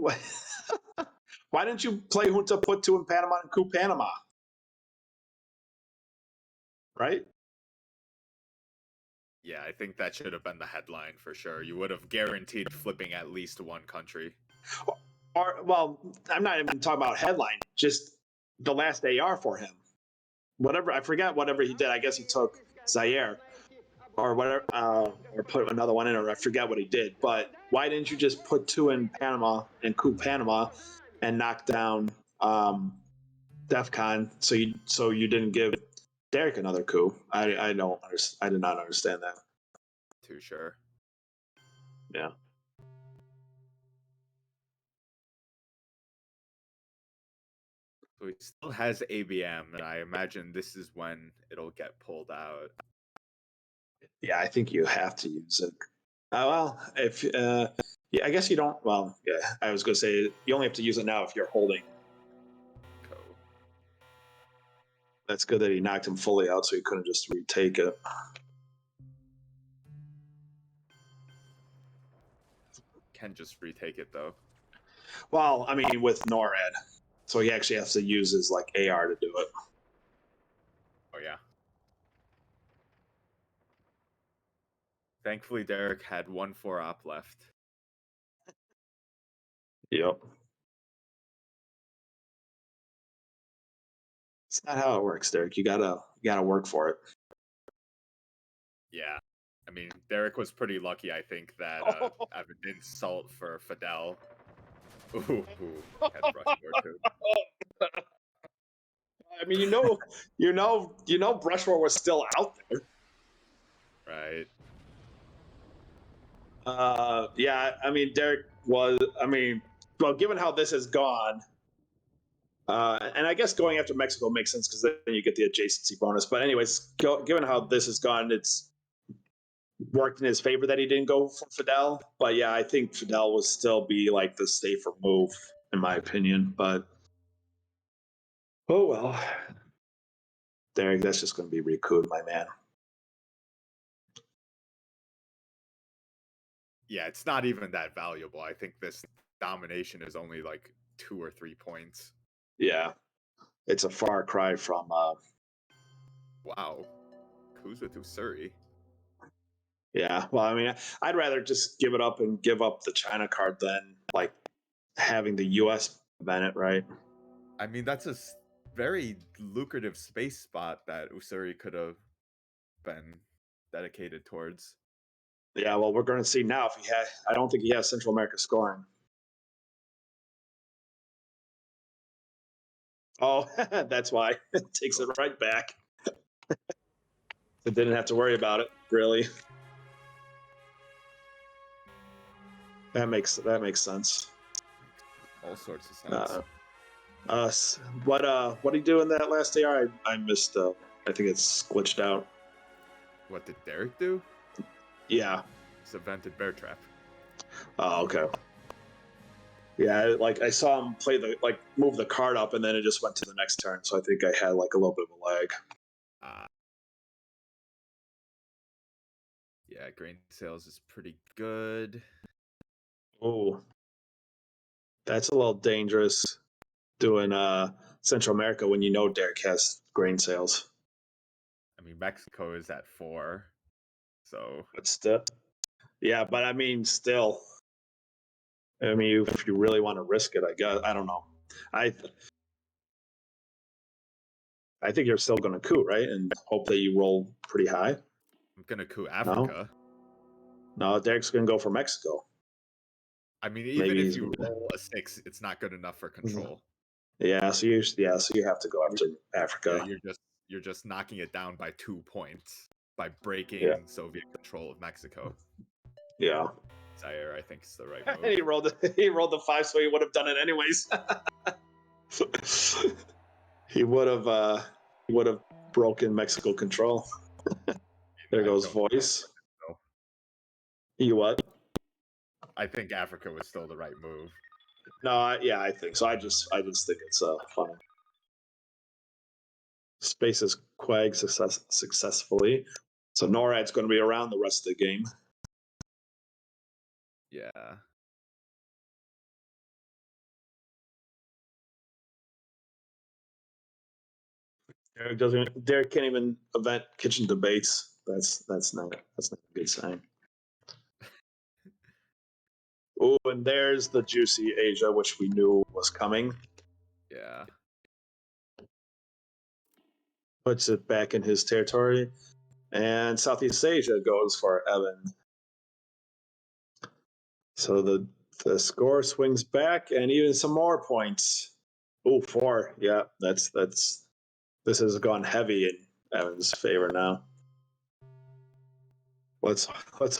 [SPEAKER 2] Why didn't you play Junta put 2 in Panama and coup Panama? Right?
[SPEAKER 1] Yeah, I think that should have been the headline for sure. You would have guaranteed flipping at least one country.
[SPEAKER 2] Or, well, I'm not even talking about headline, just the last AR for him. Whatever, I forgot whatever he did. I guess he took Zaire or whatever, or put another one in, or I forget what he did. But why didn't you just put 2 in Panama and coup Panama and knock down DEF CON so you didn't give Derek another coup? I did not understand that.
[SPEAKER 1] Too sure.
[SPEAKER 2] Yeah.
[SPEAKER 1] So he still has ABM, and I imagine this is when it'll get pulled out.
[SPEAKER 2] Yeah, I think you have to use it. Well, if yeah, I guess you don't. Well, yeah, I was gonna say you only have to use it now if you're holding.
[SPEAKER 1] Co.
[SPEAKER 2] That's good that he knocked him fully out, so he couldn't just retake it.
[SPEAKER 1] Can just retake it though.
[SPEAKER 2] Well, I mean, with NORAD, so he actually has to use his like AR to do it.
[SPEAKER 1] Oh yeah. Thankfully, Derek had 1 4 op left.
[SPEAKER 2] Yep. It's not how it works, Derek. You gotta work for it.
[SPEAKER 1] Yeah. I mean, Derek was pretty lucky, I think, that Evan didn't salt for Fidel. Ooh, had Brushmore too.
[SPEAKER 2] I mean, Brushmore was still out there.
[SPEAKER 1] Right.
[SPEAKER 2] Yeah, I mean, Derek was. I mean, well, given how this has gone, and I guess going after Mexico makes sense because then you get the adjacency bonus. But anyways, given how this has gone, it's worked in his favor that he didn't go for Fidel. But yeah, I think Fidel would still be like the safer move in my opinion. But oh well, Derek, that's just going to be Rikud, my man.
[SPEAKER 1] Yeah, it's not even that valuable. I think this domination is only like 2 or 3 points.
[SPEAKER 2] Yeah, it's a far cry from.
[SPEAKER 1] Wow. Kuza to Surrey.
[SPEAKER 2] Yeah, well, I mean, I'd rather just give it up and give up the China card than like having the U.S. Bennett, right?
[SPEAKER 1] I mean, that's a very lucrative space spot that Usuri could have been dedicated towards.
[SPEAKER 2] Yeah, well, we're going to see now if he has. I don't think he has Central America scoring. Oh, that's why it takes it right back. It didn't have to worry about it, really. That makes sense.
[SPEAKER 1] All sorts of sense.
[SPEAKER 2] What did he do in that last AR? I missed. I think it's glitched out.
[SPEAKER 1] What did Derek do?
[SPEAKER 2] Yeah.
[SPEAKER 1] It's a vented bear trap.
[SPEAKER 2] Oh, okay. Yeah, like I saw him play move the card up, and then it just went to the next turn. So I think I had like a little bit of a lag.
[SPEAKER 1] Yeah, grain sales is pretty good.
[SPEAKER 2] Oh, that's a little dangerous doing Central America when you know Derek has grain sales.
[SPEAKER 1] I mean, Mexico is at 4, so.
[SPEAKER 2] But still, yeah, but I mean, still. I mean, if you really want to risk it, I guess. I don't know. I think you're still going to coup, right? And hope that you roll pretty high.
[SPEAKER 1] I'm going to coup Africa.
[SPEAKER 2] No, Derek's going to go for Mexico.
[SPEAKER 1] I mean, even if you roll a 6, it's not good enough for control.
[SPEAKER 2] Yeah, so you have to go after Africa.
[SPEAKER 1] Yeah, you're just knocking it down by 2 points by breaking Soviet control of Mexico.
[SPEAKER 2] Yeah.
[SPEAKER 1] Zaire, I think, is the right move.
[SPEAKER 2] he rolled the 5, so he would have done it anyways. he would have broken Mexico control. There goes voice. You what?
[SPEAKER 1] I think Africa was still the right move.
[SPEAKER 2] No, I think so. I just think it's funny. Spaces Quag successfully. So NORAD's going to be around the rest of the game.
[SPEAKER 1] Yeah.
[SPEAKER 2] Derek can't even event kitchen debates. That's not a good sign. Oh, and there's the juicy Asia, which we knew was coming.
[SPEAKER 1] Yeah.
[SPEAKER 2] Puts it back in his territory. And Southeast Asia goes for Evan. So the score swings back and even some more points. Oh, 4. Yeah, this has gone heavy in Evan's favor now. Let's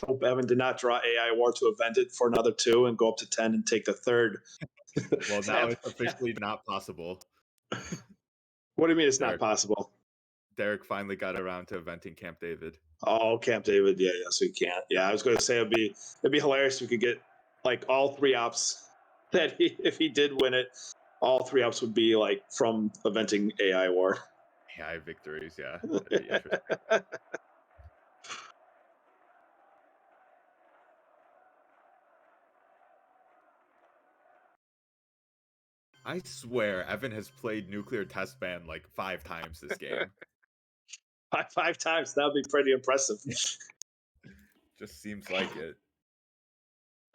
[SPEAKER 2] hope Evan did not draw AI War to event it for another 2 and go up to 10 and take the third.
[SPEAKER 1] Well, now it's officially not possible.
[SPEAKER 2] What do you mean it's not
[SPEAKER 1] Derek,
[SPEAKER 2] possible?
[SPEAKER 1] Derek finally got around to inventing Camp David.
[SPEAKER 2] Oh, Camp David. Yeah, yes, we can't. Yeah, I was going to say it'd be hilarious if we could get like all 3 ups if he did win it, all 3 ups would be like from inventing AI war.
[SPEAKER 1] AI victories, yeah. That'd be interesting. I swear, Evan has played Nuclear Test Ban like 5 times this game.
[SPEAKER 2] 5 times, that would be pretty impressive.
[SPEAKER 1] Just seems like it.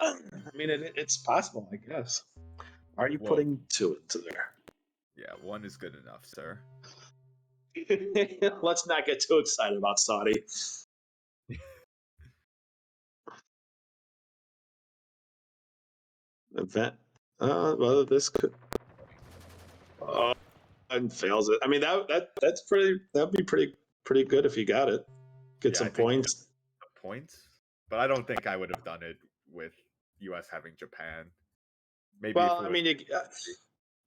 [SPEAKER 2] I mean, it's possible, I guess. Are you
[SPEAKER 1] Well,
[SPEAKER 2] putting 2 into there?
[SPEAKER 1] Yeah, 1 is good enough, sir.
[SPEAKER 2] Let's not get too excited about Saudi. Event. Well, this could. And fails it. I mean, that's pretty. That'd be pretty good if you got it. Get some points.
[SPEAKER 1] Points, but I don't think I would have done it with U.S. having Japan. Maybe.
[SPEAKER 2] Well, I mean,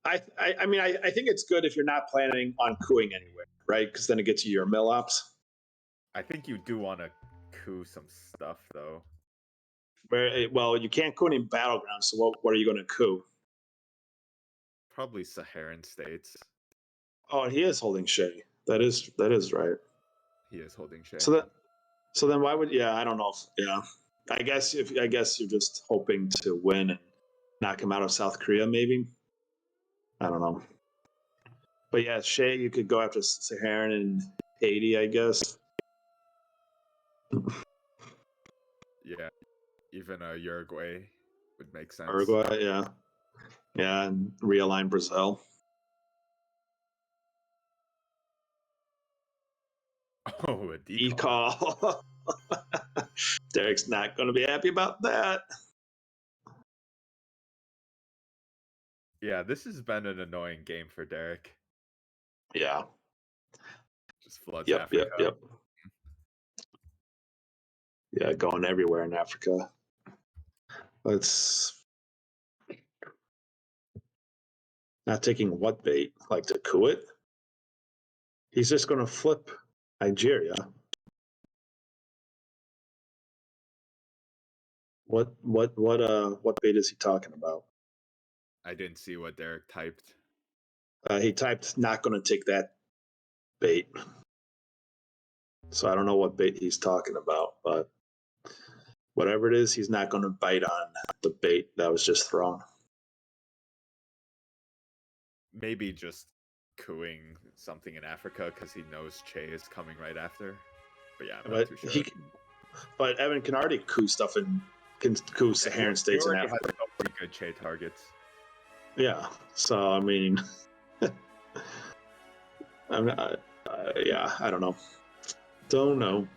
[SPEAKER 2] I think it's good if you're not planning on cooing anywhere, right? Because then it gets you your mill ops.
[SPEAKER 1] I think you do want to coup some stuff, though.
[SPEAKER 2] Well, you can't coup any battlegrounds. So what are you going to coup?
[SPEAKER 1] Probably Saharan states.
[SPEAKER 2] Oh, he is holding Shay. That is right.
[SPEAKER 1] He is holding Shay.
[SPEAKER 2] So then why would? Yeah, I don't know. I guess you're just hoping to win and knock him out of South Korea, maybe. I don't know. But yeah, Shay, you could go after Saharan and Haiti, I guess.
[SPEAKER 1] Yeah, even Uruguay would make sense.
[SPEAKER 2] Uruguay, yeah, and realign Brazil.
[SPEAKER 1] Oh, a
[SPEAKER 2] decall. Derek's not going to be happy about that.
[SPEAKER 1] Yeah, this has been an annoying game for Derek.
[SPEAKER 2] Yeah.
[SPEAKER 1] Just floods Africa.
[SPEAKER 2] Yep. Yeah, going everywhere in Africa. Let's not taking what bait? Like to coup it? He's just going to flip Nigeria. What bait is he talking about?
[SPEAKER 1] I didn't see what Derek typed.
[SPEAKER 2] He typed not going to take that bait. So I don't know what bait he's talking about, but whatever it is, he's not going to bite on the bait that was just thrown.
[SPEAKER 1] Maybe just cooing something in Africa because he knows Che is coming right after. But yeah, I'm not too sure.
[SPEAKER 2] But Evan can already coup stuff in Saharan states in Africa.
[SPEAKER 1] Has pretty good Che targets.
[SPEAKER 2] Yeah, so I mean, I'm not. Yeah, I don't know. Don't know.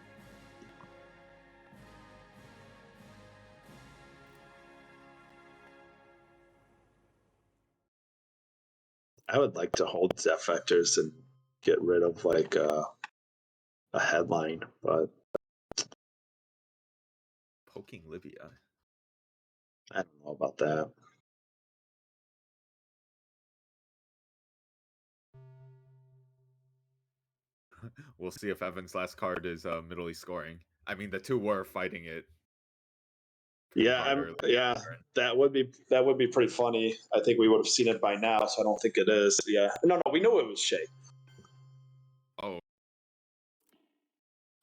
[SPEAKER 2] I would like to hold Zeph vectors and get rid of like a headline, but
[SPEAKER 1] poking Libya.
[SPEAKER 2] I don't know about that.
[SPEAKER 1] We'll see if Evan's last card is Middle East scoring. I mean, the two were fighting it.
[SPEAKER 2] Yeah, that would be pretty funny. I think we would have seen it by now, so I don't think it is. Yeah, no, we knew it was Shay.
[SPEAKER 1] Oh,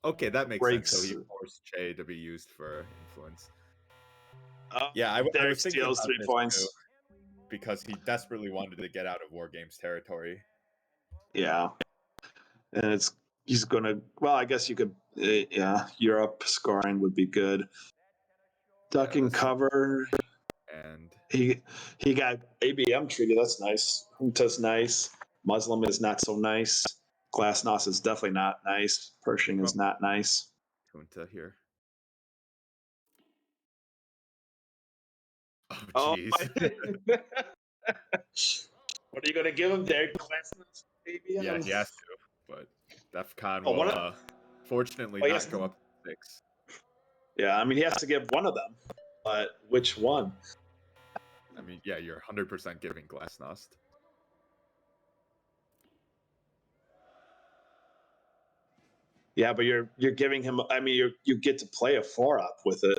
[SPEAKER 1] okay, that makes sense. So he forced Che to be used for influence. Yeah, I was thinking
[SPEAKER 2] steals 3 points
[SPEAKER 1] because he desperately wanted to get out of War Games territory.
[SPEAKER 2] Yeah, and he's gonna. Well, I guess you could. Yeah, Europe scoring would be good. Ducking cover,
[SPEAKER 1] and
[SPEAKER 2] he got ABM treaty. That's nice. Junta's nice. Muslim is not so nice. Glasnost is definitely not nice. Pershing is not nice.
[SPEAKER 1] Junta here. Oh, jeez.
[SPEAKER 2] What are you going to give him there? Glasnost, ABM?
[SPEAKER 1] Yeah, he has to, but DEFCON will fortunately not go up to 6.
[SPEAKER 2] Yeah, I mean, he has to give one of them, but which one?
[SPEAKER 1] I mean, yeah, you're 100% giving Glasnost.
[SPEAKER 2] Yeah, but you're giving him. I mean, you get to play a 4-up with it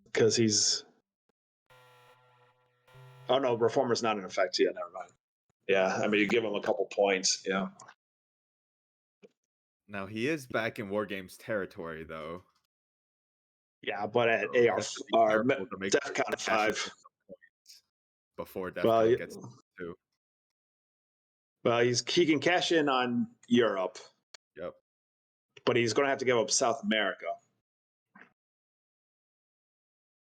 [SPEAKER 2] because he's. Oh no, Reformer's not in effect yet. Never mind. Yeah, I mean, you give him a couple points. Yeah.
[SPEAKER 1] Now he is back in War Games territory, though.
[SPEAKER 2] Yeah, but at
[SPEAKER 1] So he
[SPEAKER 2] AR
[SPEAKER 1] has to be
[SPEAKER 2] or
[SPEAKER 1] careful to make sure
[SPEAKER 2] DEFCON
[SPEAKER 1] he cashes
[SPEAKER 2] 5.
[SPEAKER 1] in some points before
[SPEAKER 2] Well,
[SPEAKER 1] DEFCON gets two.
[SPEAKER 2] well, he can cash in on Europe,
[SPEAKER 1] Yep.
[SPEAKER 2] but he's going to have to give up South America.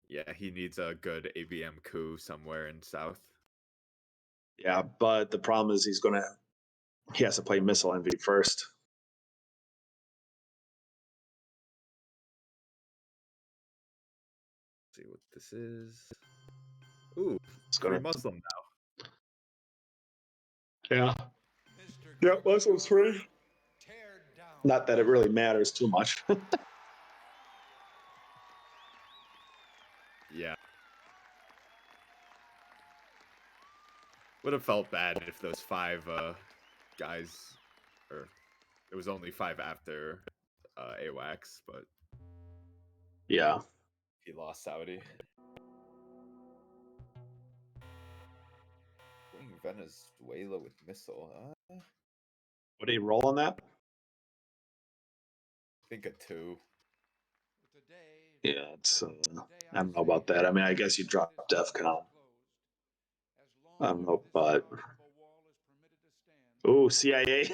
[SPEAKER 1] Yeah, he needs a good ABM coup somewhere in South.
[SPEAKER 2] Yeah, but the problem is he has to play Missile Envy first.
[SPEAKER 1] Let's see what this is. Ooh,
[SPEAKER 2] It's
[SPEAKER 1] free
[SPEAKER 2] gonna.
[SPEAKER 1] Muslim
[SPEAKER 2] Yeah. Yeah, Muslim's free. Not that it really matters too much.
[SPEAKER 1] now. Yeah. Would have felt bad if those 5 guys, or it was only 5 after AWACS, but
[SPEAKER 2] Yeah.
[SPEAKER 1] he lost Saudi. Playing Venezuela with missile.
[SPEAKER 2] What did he roll on that?
[SPEAKER 1] I think a 2.
[SPEAKER 2] Yeah, it's. I don't know about that. I mean, I guess you drop DEFCON. I don't know, but. Ooh, CIA.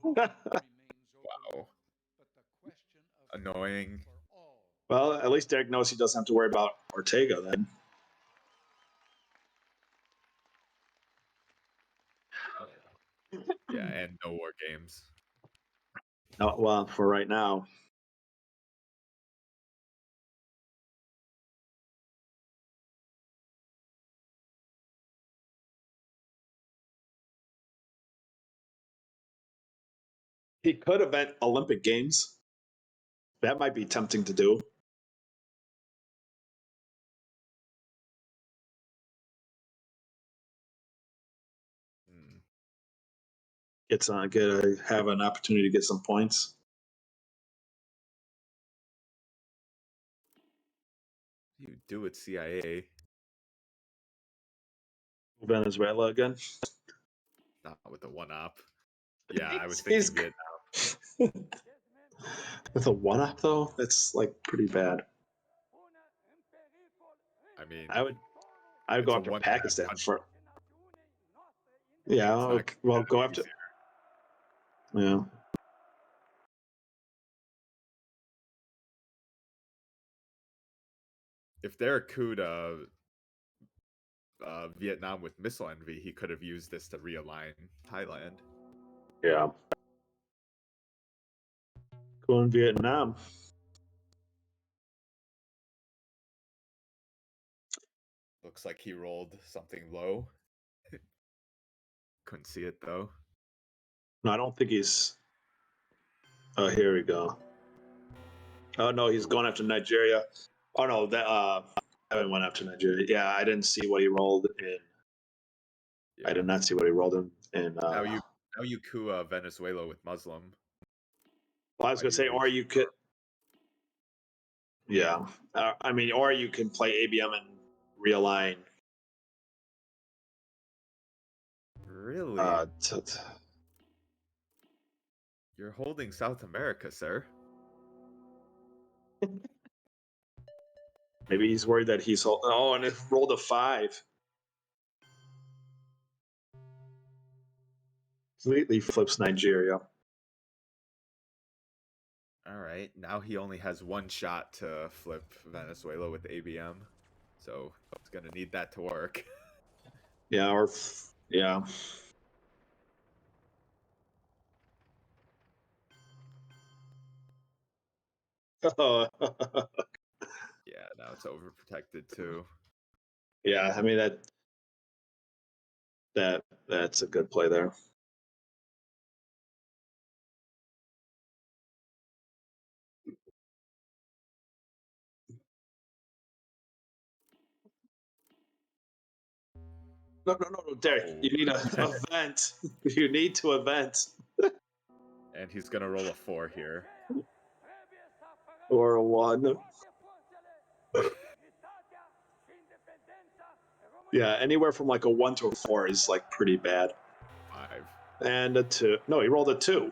[SPEAKER 1] Wow. Annoying.
[SPEAKER 2] Well, at least Derek knows he doesn't have to worry about Ortega then.
[SPEAKER 1] Yeah, and no War Games.
[SPEAKER 2] No, well, for right now. He could event Olympic Games. That might be tempting to do.
[SPEAKER 1] Hmm.
[SPEAKER 2] Have an opportunity to get some points.
[SPEAKER 1] You do with CIA.
[SPEAKER 2] Venezuela again.
[SPEAKER 1] Not with the 1-op. Yeah, I was
[SPEAKER 2] He's-
[SPEAKER 1] thinking Vietnam.
[SPEAKER 2] With a 1-up though, that's like pretty bad.
[SPEAKER 1] I mean,
[SPEAKER 2] I would
[SPEAKER 1] it's
[SPEAKER 2] go
[SPEAKER 1] a
[SPEAKER 2] after
[SPEAKER 1] one-map
[SPEAKER 2] Pakistan
[SPEAKER 1] country.
[SPEAKER 2] for. Yeah,
[SPEAKER 1] It's not
[SPEAKER 2] well, go after.
[SPEAKER 1] easier.
[SPEAKER 2] Yeah.
[SPEAKER 1] If they're coup to Vietnam with missile envy, he could have used this to realign Thailand.
[SPEAKER 2] Yeah. Go in Vietnam.
[SPEAKER 1] Looks like he rolled something low. Couldn't see it though.
[SPEAKER 2] No, I don't think he's. Oh, here we go. Oh no, he's going after Nigeria. Oh no, that Evan went after Nigeria. Yeah, I didn't see what he rolled in.
[SPEAKER 1] Yeah.
[SPEAKER 2] I did not see what he rolled in.
[SPEAKER 1] Now you coup Venezuela with Muslim.
[SPEAKER 2] Well, I was gonna say, or you could. Yeah, I mean, or you can play ABM and realign.
[SPEAKER 1] Really? You're holding South America, sir.
[SPEAKER 2] Maybe he's worried that he's. Oh, and it rolled a 5. Completely flips Nigeria.
[SPEAKER 1] All right. Now he only has 1 shot to flip Venezuela with ABM. So he's going to need that to work.
[SPEAKER 2] Yeah, yeah. Oh,
[SPEAKER 1] Yeah, now it's overprotected too.
[SPEAKER 2] yeah, I mean that's a good play there. No, Derek.
[SPEAKER 1] Oh.
[SPEAKER 2] You need an event. You need to event.
[SPEAKER 1] And he's gonna roll a 4 here.
[SPEAKER 2] Or a 1. Yeah, anywhere from like a 1 to a 4 is like pretty bad.
[SPEAKER 1] 5.
[SPEAKER 2] And a 2. No, he rolled a 2.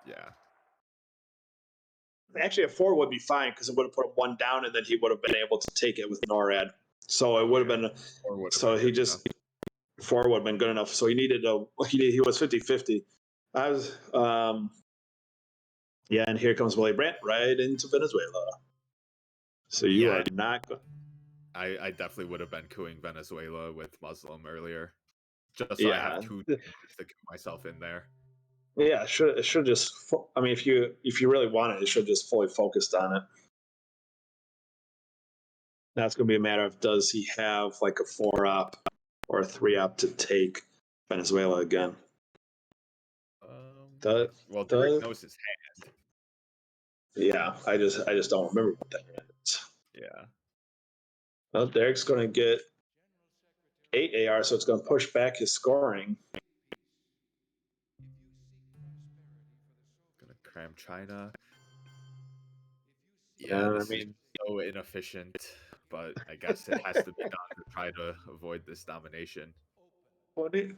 [SPEAKER 1] Yeah.
[SPEAKER 2] Actually, a 4 would be fine because it would have put a 1 down, and then he would have been able to take it with NORAD. So it would have been.
[SPEAKER 1] 4 would have
[SPEAKER 2] So
[SPEAKER 1] been
[SPEAKER 2] he
[SPEAKER 1] good
[SPEAKER 2] just
[SPEAKER 1] enough.
[SPEAKER 2] 4 would have been good enough. So he needed a. He was 50-50. I was. Yeah, and here comes Willie Brandt right into Venezuela. So you
[SPEAKER 1] Yeah,
[SPEAKER 2] are not.
[SPEAKER 1] I definitely would have been cooing Venezuela with Muslim earlier, just so I have
[SPEAKER 2] Yeah,
[SPEAKER 1] 2 chances to coup myself in there.
[SPEAKER 2] yeah. It should just. I mean, if you really want it, it should just fully focused on it. Now it's going to be a matter of does he have like a 4-op or a 3-op to take Venezuela again? Does,
[SPEAKER 1] Well, Derek
[SPEAKER 2] does,
[SPEAKER 1] knows his hand.
[SPEAKER 2] yeah, I just don't remember what that is.
[SPEAKER 1] Yeah.
[SPEAKER 2] Well, Derek's going to get 8 AR, so it's going to push back his scoring.
[SPEAKER 1] Gonna cram China. Yeah, this is so inefficient, but I guess it has to be done to try to avoid this domination.
[SPEAKER 2] But
[SPEAKER 1] I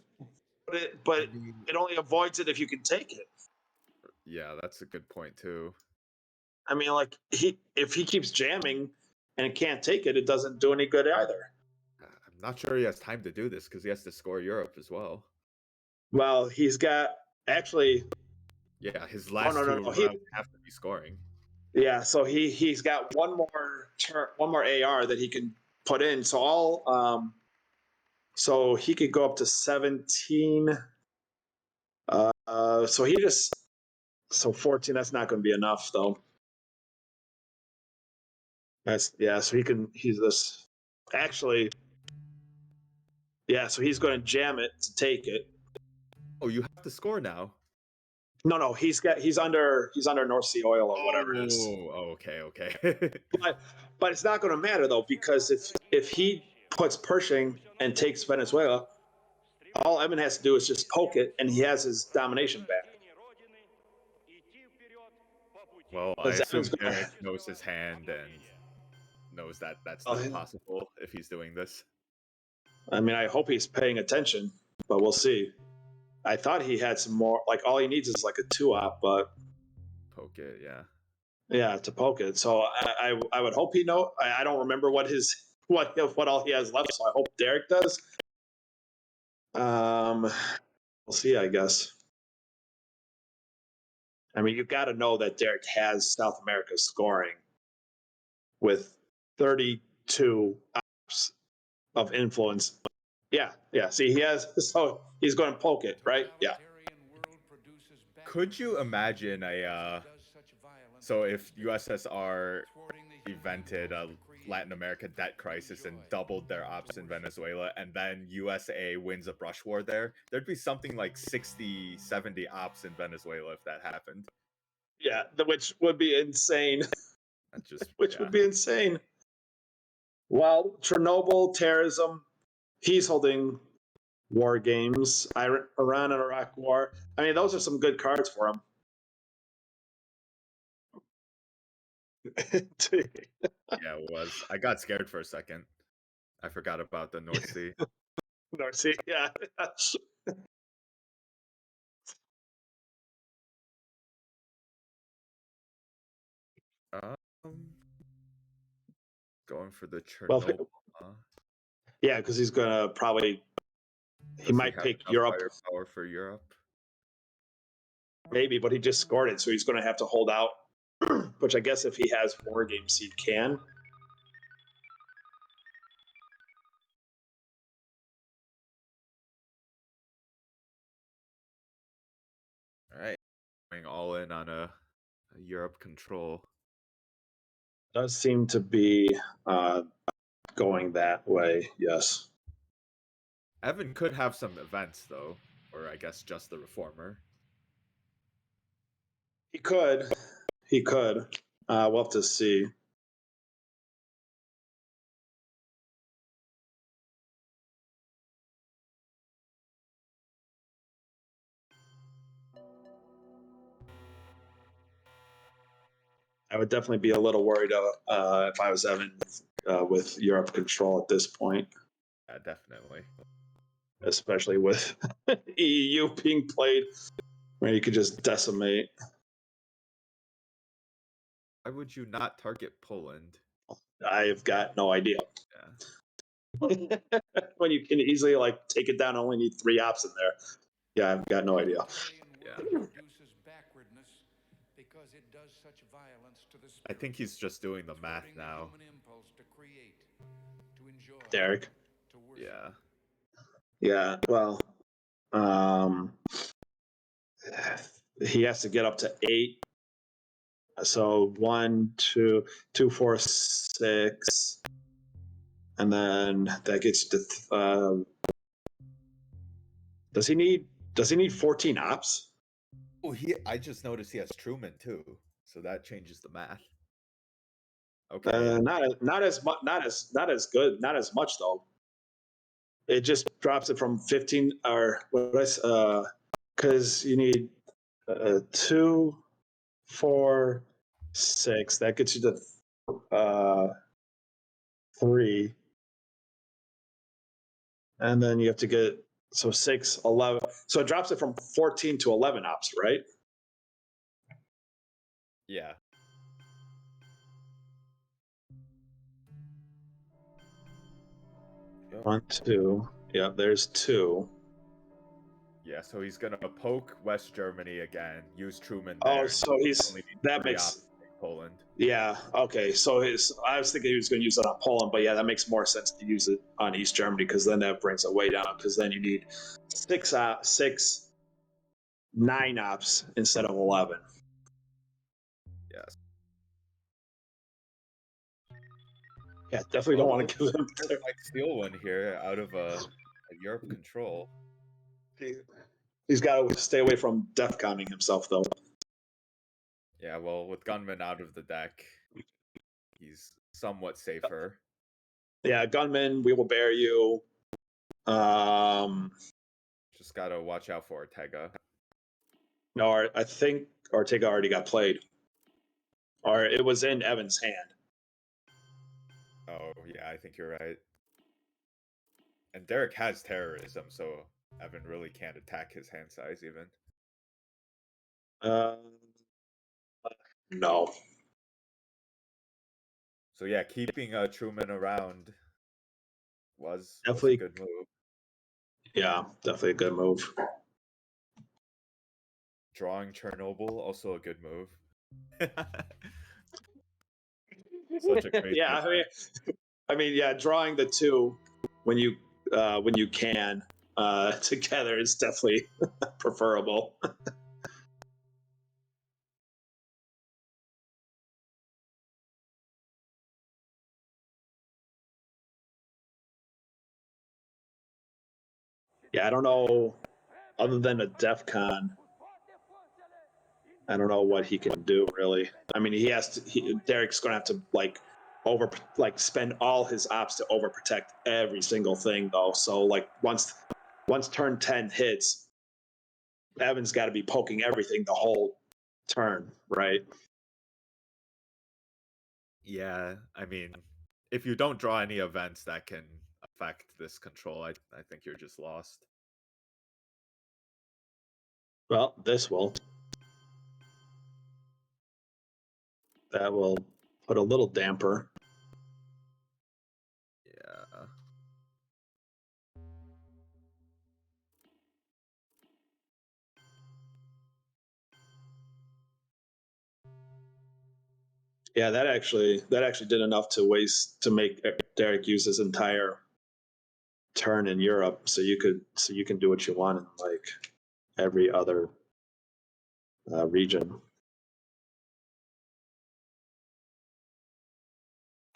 [SPEAKER 1] mean,
[SPEAKER 2] it only avoids it if you can take it.
[SPEAKER 1] yeah, that's a good point too.
[SPEAKER 2] I mean, like if he keeps jamming and can't take it, it doesn't do any good either.
[SPEAKER 1] I'm not sure he has time to do this because he has to score Europe as well.
[SPEAKER 2] Well, he's got actually.
[SPEAKER 1] Yeah, his
[SPEAKER 2] Oh
[SPEAKER 1] last
[SPEAKER 2] no
[SPEAKER 1] 2
[SPEAKER 2] no no!
[SPEAKER 1] rounds have to be scoring.
[SPEAKER 2] Yeah, so he's got one more AR that he can put in. So so he could go up to 17. So he just 14. That's not going to be enough though. So he's this actually. Yeah, so he's going to jam it to take it.
[SPEAKER 1] Oh, you have to score now.
[SPEAKER 2] No, he's under North Sea oil or whatever it is.
[SPEAKER 1] Oh, okay.
[SPEAKER 2] But it's not going to matter though, because if he puts Pershing and takes Venezuela, all Evan has to do is just poke it, and he has his domination back.
[SPEAKER 1] Well, I assume Derek knows his hand and knows that that's not possible if he's doing this.
[SPEAKER 2] I mean, I hope he's paying attention, but we'll see. I thought he had some more. Like all he needs is like a 2-op, but
[SPEAKER 1] Poke it, yeah.
[SPEAKER 2] Yeah, to poke it. So I would hope he know. I don't remember what all he has left. So I hope Derek does. We'll see. I guess. I mean, you've got to know that Derek has South America scoring with 32 ops of influence. Yeah. See, he has. So he's going to poke it, right? Yeah.
[SPEAKER 1] Could you imagine so if USSR evented a Latin America debt crisis and doubled their ops in Venezuela, and then USA wins a brush war there, there'd be something like 60, 70 ops in Venezuela if that happened.
[SPEAKER 2] Yeah, which would be insane. Would be insane. Well, Chernobyl, terrorism, he's holding war games. Iran and Iraq war. I mean, those are some good cards for him.
[SPEAKER 1] Yeah, it was. I got scared for a second. I forgot about the North Sea.
[SPEAKER 2] North Sea, yeah.
[SPEAKER 1] Going for the Chernobyl.
[SPEAKER 2] Yeah, because he's gonna probably. He might pick Europe.
[SPEAKER 1] Firepower for Europe.
[SPEAKER 2] Maybe, but he just scored it, so he's going to have to hold out. Which I guess if he has war games, he can.
[SPEAKER 1] All right, going all in on a Europe control.
[SPEAKER 2] Does seem to be going that way. Yes.
[SPEAKER 1] Evan could have some events though, or I guess just the Reformer.
[SPEAKER 2] He could. We'll have to see. I would definitely be a little worried if I was Evan with Europe control at this point,
[SPEAKER 1] Yeah, definitely.
[SPEAKER 2] especially with EU being played, where you could just decimate.
[SPEAKER 1] Why would you not target Poland?
[SPEAKER 2] I've got no idea.
[SPEAKER 1] Yeah.
[SPEAKER 2] When you can easily like take it down, only need 3 ops in there. Yeah, I've got no idea.
[SPEAKER 1] Yeah.
[SPEAKER 4] Because it does such violence to the
[SPEAKER 1] I think he's just doing the math
[SPEAKER 4] thwarting the
[SPEAKER 1] now.
[SPEAKER 4] human impulse to create, to enjoy,
[SPEAKER 2] Derek.
[SPEAKER 4] to worship.
[SPEAKER 1] Yeah.
[SPEAKER 2] Yeah, well, he has to get up to 8. So 1, 2, 2, 4, 6, and then that gets you to. Does he need 14 ops?
[SPEAKER 1] Oh, I just noticed he has Truman too, so that changes the math. Okay.
[SPEAKER 2] Not as much. Not as good. Not as much though. It just drops it from 15 or what? Because you need 2, 4, 6. That gets you to 3, and then you have to get 6, 11. So it drops it from 14 to 11 ops, right?
[SPEAKER 1] Yeah.
[SPEAKER 2] Yep. 1, 2. Yeah, there's 2.
[SPEAKER 1] Yeah, so he's gonna poke West Germany again, use Truman
[SPEAKER 2] Oh,
[SPEAKER 1] there.
[SPEAKER 2] so he's
[SPEAKER 1] Only need
[SPEAKER 2] that
[SPEAKER 1] 3
[SPEAKER 2] makes
[SPEAKER 1] ops to take Poland.
[SPEAKER 2] Yeah. Okay. So I was thinking he was going to use it on Poland, but yeah, that makes more sense to use it on East Germany because then that brings it way down. Because then you need 9 ops instead of 11.
[SPEAKER 1] Yes.
[SPEAKER 2] Yeah, definitely don't want to give them.
[SPEAKER 1] Might steal one here out of a Europe control.
[SPEAKER 2] He's got to stay away from death counting himself, though.
[SPEAKER 1] Yeah, well, with Gunman out of the deck, he's somewhat safer.
[SPEAKER 2] Yeah, gunman, we will bear you.
[SPEAKER 1] Just gotta watch out for Ortega.
[SPEAKER 2] No, I think Ortega already got played, or it was in Evan's hand.
[SPEAKER 1] Oh, yeah, I think you're right. And Derek has terrorism, so Evan really can't attack his hand size even.
[SPEAKER 2] No.
[SPEAKER 1] So yeah, keeping Truman around was
[SPEAKER 2] Definitely
[SPEAKER 1] a good move.
[SPEAKER 2] Yeah, definitely a good move.
[SPEAKER 1] Drawing Chernobyl, also a good move. Such a crazy
[SPEAKER 2] Yeah, I mean, yeah, drawing the 2 when you can together is definitely preferable. Yeah, I don't know. Other than a DEF CON, I don't know what he can do really. I mean, he has to. Derek's going to have to spend all his ops to overprotect every single thing though. So like once turn 10 hits, Evan's got to be poking everything the whole turn, right?
[SPEAKER 1] Yeah, I mean, if you don't draw any events that can affect this control, I think you're just lost.
[SPEAKER 2] Well, this will. That will put a little damper.
[SPEAKER 1] Yeah.
[SPEAKER 2] Yeah, that actually did enough to make Derek use his entire turn in Europe, so you can do what you want in like every other region.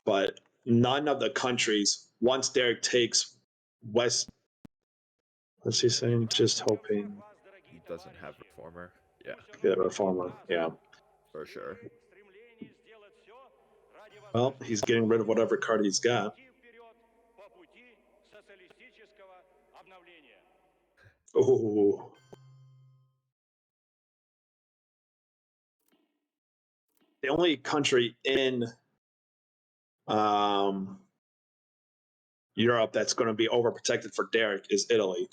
[SPEAKER 2] But none of the countries, once Derek takes West, what's he saying? Just hoping
[SPEAKER 1] He doesn't have Reformer. Yeah,
[SPEAKER 2] get a reformer. Yeah.
[SPEAKER 1] for sure.
[SPEAKER 2] Well, he's getting rid of whatever card he's got. Oh. the only country in Europe that's going to be overprotected for Derek is Italy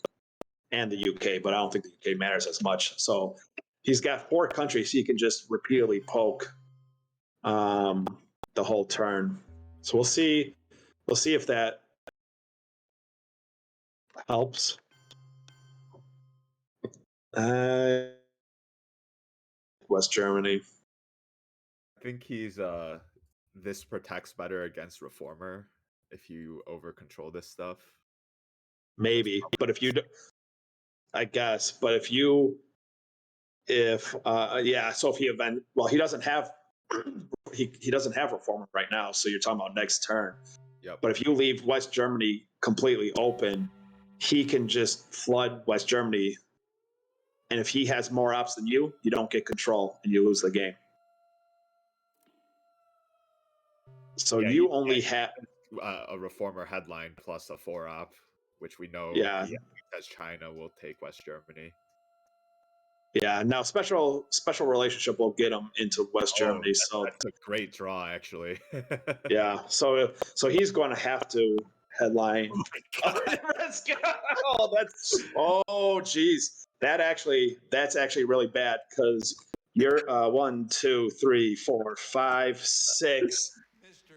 [SPEAKER 2] and the UK, but I don't think the UK matters as much. So he's got 4 countries he can just repeatedly poke the whole turn. So we'll see. We'll see if that helps. West Germany.
[SPEAKER 1] I think he's this protects better against Reformer if you over control this stuff.
[SPEAKER 2] Maybe, but if you, I guess, but if you, yeah, so if he he doesn't have, he doesn't have Reformer right now. So you're talking about next turn.
[SPEAKER 1] Yep.
[SPEAKER 2] But if you leave West Germany completely open, he can just flood West Germany. And if he has more ops than you don't get control and you lose the game. So
[SPEAKER 1] Yeah,
[SPEAKER 2] you only have
[SPEAKER 1] a Reformer headline plus a 4-op, which we know
[SPEAKER 2] Yeah.
[SPEAKER 1] as China will take West Germany.
[SPEAKER 2] Yeah. Now special relationship will get him into West Germany. So
[SPEAKER 1] that's a great draw, actually.
[SPEAKER 2] yeah. So he's going to have to headline. Oh geez. That's actually really bad because you're 1, 2, 3, 4, 5, 6.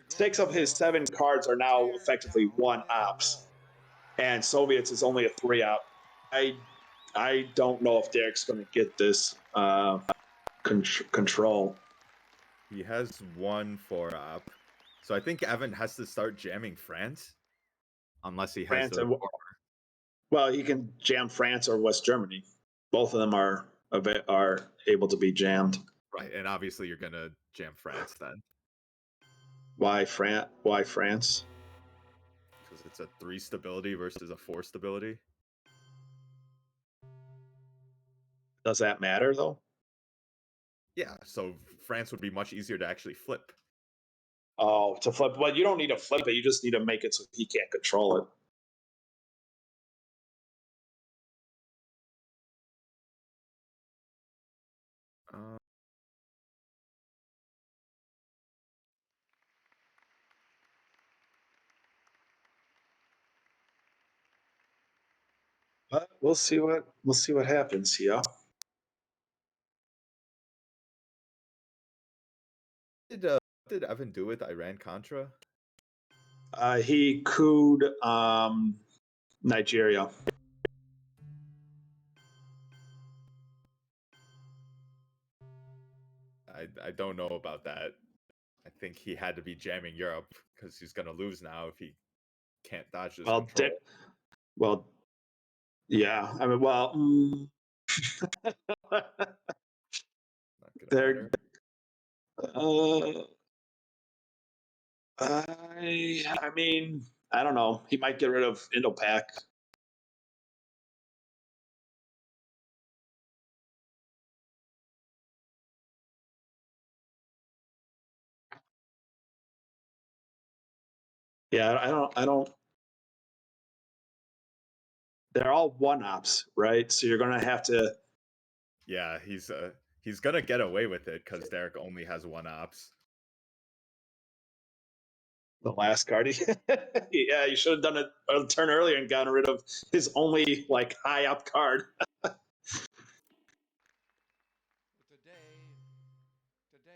[SPEAKER 2] 6 of his 7 cards are now effectively 1 ops, and Soviets is only a 3 op. I don't know if Derek's going to get this control.
[SPEAKER 1] He has 1 4-op, so I think Evan has to start jamming France, unless he has
[SPEAKER 2] France
[SPEAKER 1] the.
[SPEAKER 2] Well, he can jam France or West Germany. Both of them are able to be jammed.
[SPEAKER 1] Right, and obviously you're gonna jam France then.
[SPEAKER 2] Why France?
[SPEAKER 1] Because it's a 3 stability versus a 4 stability.
[SPEAKER 2] Does that matter though?
[SPEAKER 1] Yeah, so France would be much easier to actually flip.
[SPEAKER 2] Oh, to flip. Well, you don't need to flip it. You just need to make it so he can't control it. But we'll see what happens here.
[SPEAKER 1] Did Evan do with Iran Contra?
[SPEAKER 2] He cooed Nigeria.
[SPEAKER 1] I don't know about that. I think he had to be jamming Europe because he's gonna lose now if he can't dodge this control.
[SPEAKER 2] Yeah. I mean,
[SPEAKER 1] Not gonna
[SPEAKER 2] they're.
[SPEAKER 1] matter.
[SPEAKER 2] I mean, I don't know. He might get rid of Indo-Pac. Yeah, I don't. They're all 1-ops, right? So you're gonna have to.
[SPEAKER 1] Yeah, he's gonna get away with it because Derek only has 1 ops.
[SPEAKER 2] The last card. Yeah, you should have done a turn earlier and gotten rid of his only high up card.
[SPEAKER 4] Today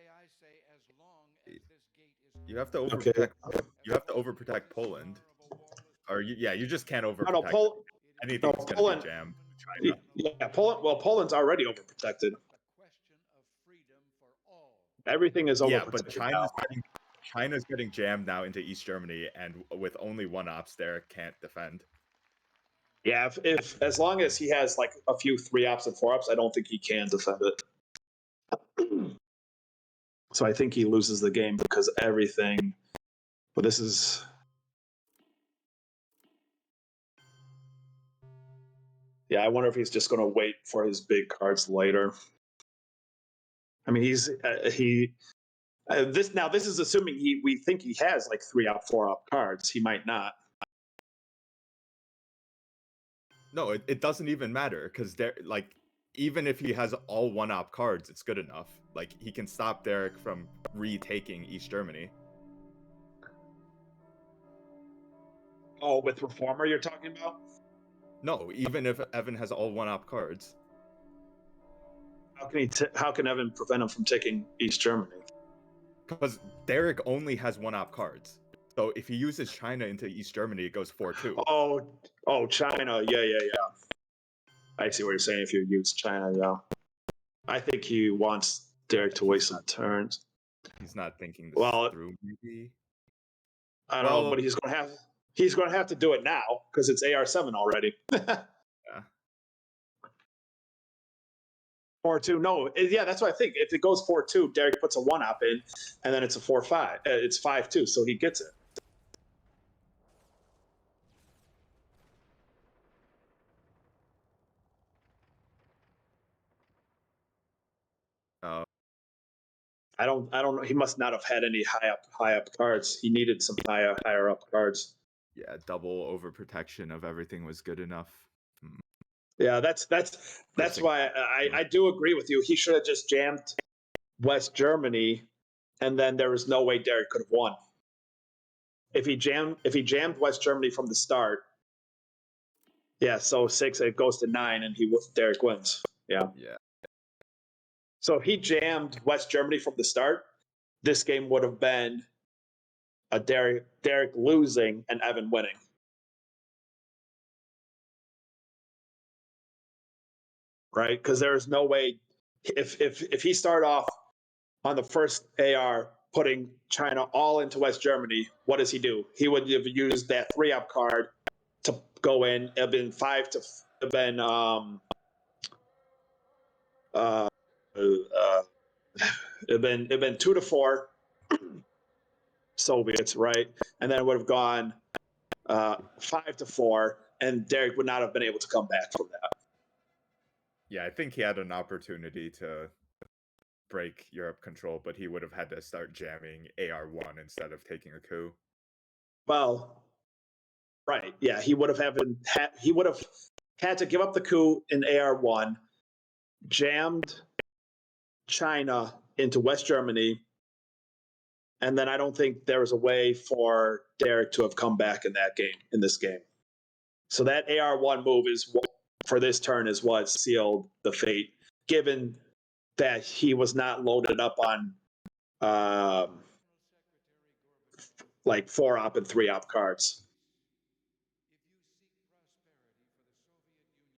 [SPEAKER 4] I say as long as this gate is
[SPEAKER 1] You have to overprotect. You have to overprotect Poland, or you just can't overprotect. Anything's gonna be jammed. China.
[SPEAKER 2] Yeah, Poland. Well, Poland's already overprotected. Everything is overprotected.
[SPEAKER 1] Yeah, but China's getting jammed now into East Germany, and with only 1 ops, Derek can't defend.
[SPEAKER 2] Yeah, if as long as he has a few 3 ops and 4 ops, I don't think he can defend it. So I think he loses the game because everything. But this is. Yeah, I wonder if he's just going to wait for his big cards later. I mean, this is assuming we think he has 3 op, 4 op cards. He might not.
[SPEAKER 1] No, it doesn't even matter because even if he has all one-op cards, it's good enough. Like, he can stop Derek from retaking East Germany.
[SPEAKER 2] Oh, with Reformer you're talking about?
[SPEAKER 1] No, even if Evan has all one-op cards.
[SPEAKER 2] How can Evan prevent him from taking East Germany?
[SPEAKER 1] Because Derek only has one-op cards. So if he uses China into East Germany, it goes 4-2.
[SPEAKER 2] Oh, China. Yeah. I see what you're saying. If you use China, yeah. I think he wants Derek to waste some turns.
[SPEAKER 1] He's not thinking this through, maybe.
[SPEAKER 2] I don't know, but he's going to have to do it now because it's AR7 already.
[SPEAKER 1] Yeah.
[SPEAKER 2] 4-2. No, that's what I think. If it goes 4-2, Derek puts a 1-op in, and then it's a 4-5. It's 5-2, so he gets it. I don't know. He must not have had any high up cards. He needed some higher up cards.
[SPEAKER 1] Yeah, double overprotection of everything was good enough.
[SPEAKER 2] Yeah, that's why I do agree with you. He should have just jammed West Germany, and then there was no way Derek could have won. If he jammed West Germany from the start, yeah, so 6 it goes to 9, and Derek wins. Yeah. So if he jammed West Germany from the start, this game would have been a Derek losing and Evan winning. Right? Because there is no way if he started off on the first AR putting China all into West Germany, what does he do? He would have used that 3-up card to go in. It'd have been 5 to have been it'd been 2 to 4 Soviets, right? And then it would have gone 5 to 4, and Derek would not have been able to come back from that.
[SPEAKER 1] Yeah, I think he had an opportunity to break Europe control, but he would have had to start jamming AR1 instead of taking a coup.
[SPEAKER 2] Well, right, yeah, he would have had to give up the coup in AR1, jammed China into West Germany, and then I don't think there was a way for Derek to have come back in this game. So that AR1 move for this turn is what sealed the fate, given that he was not loaded up on like 4-op and 3-op cards.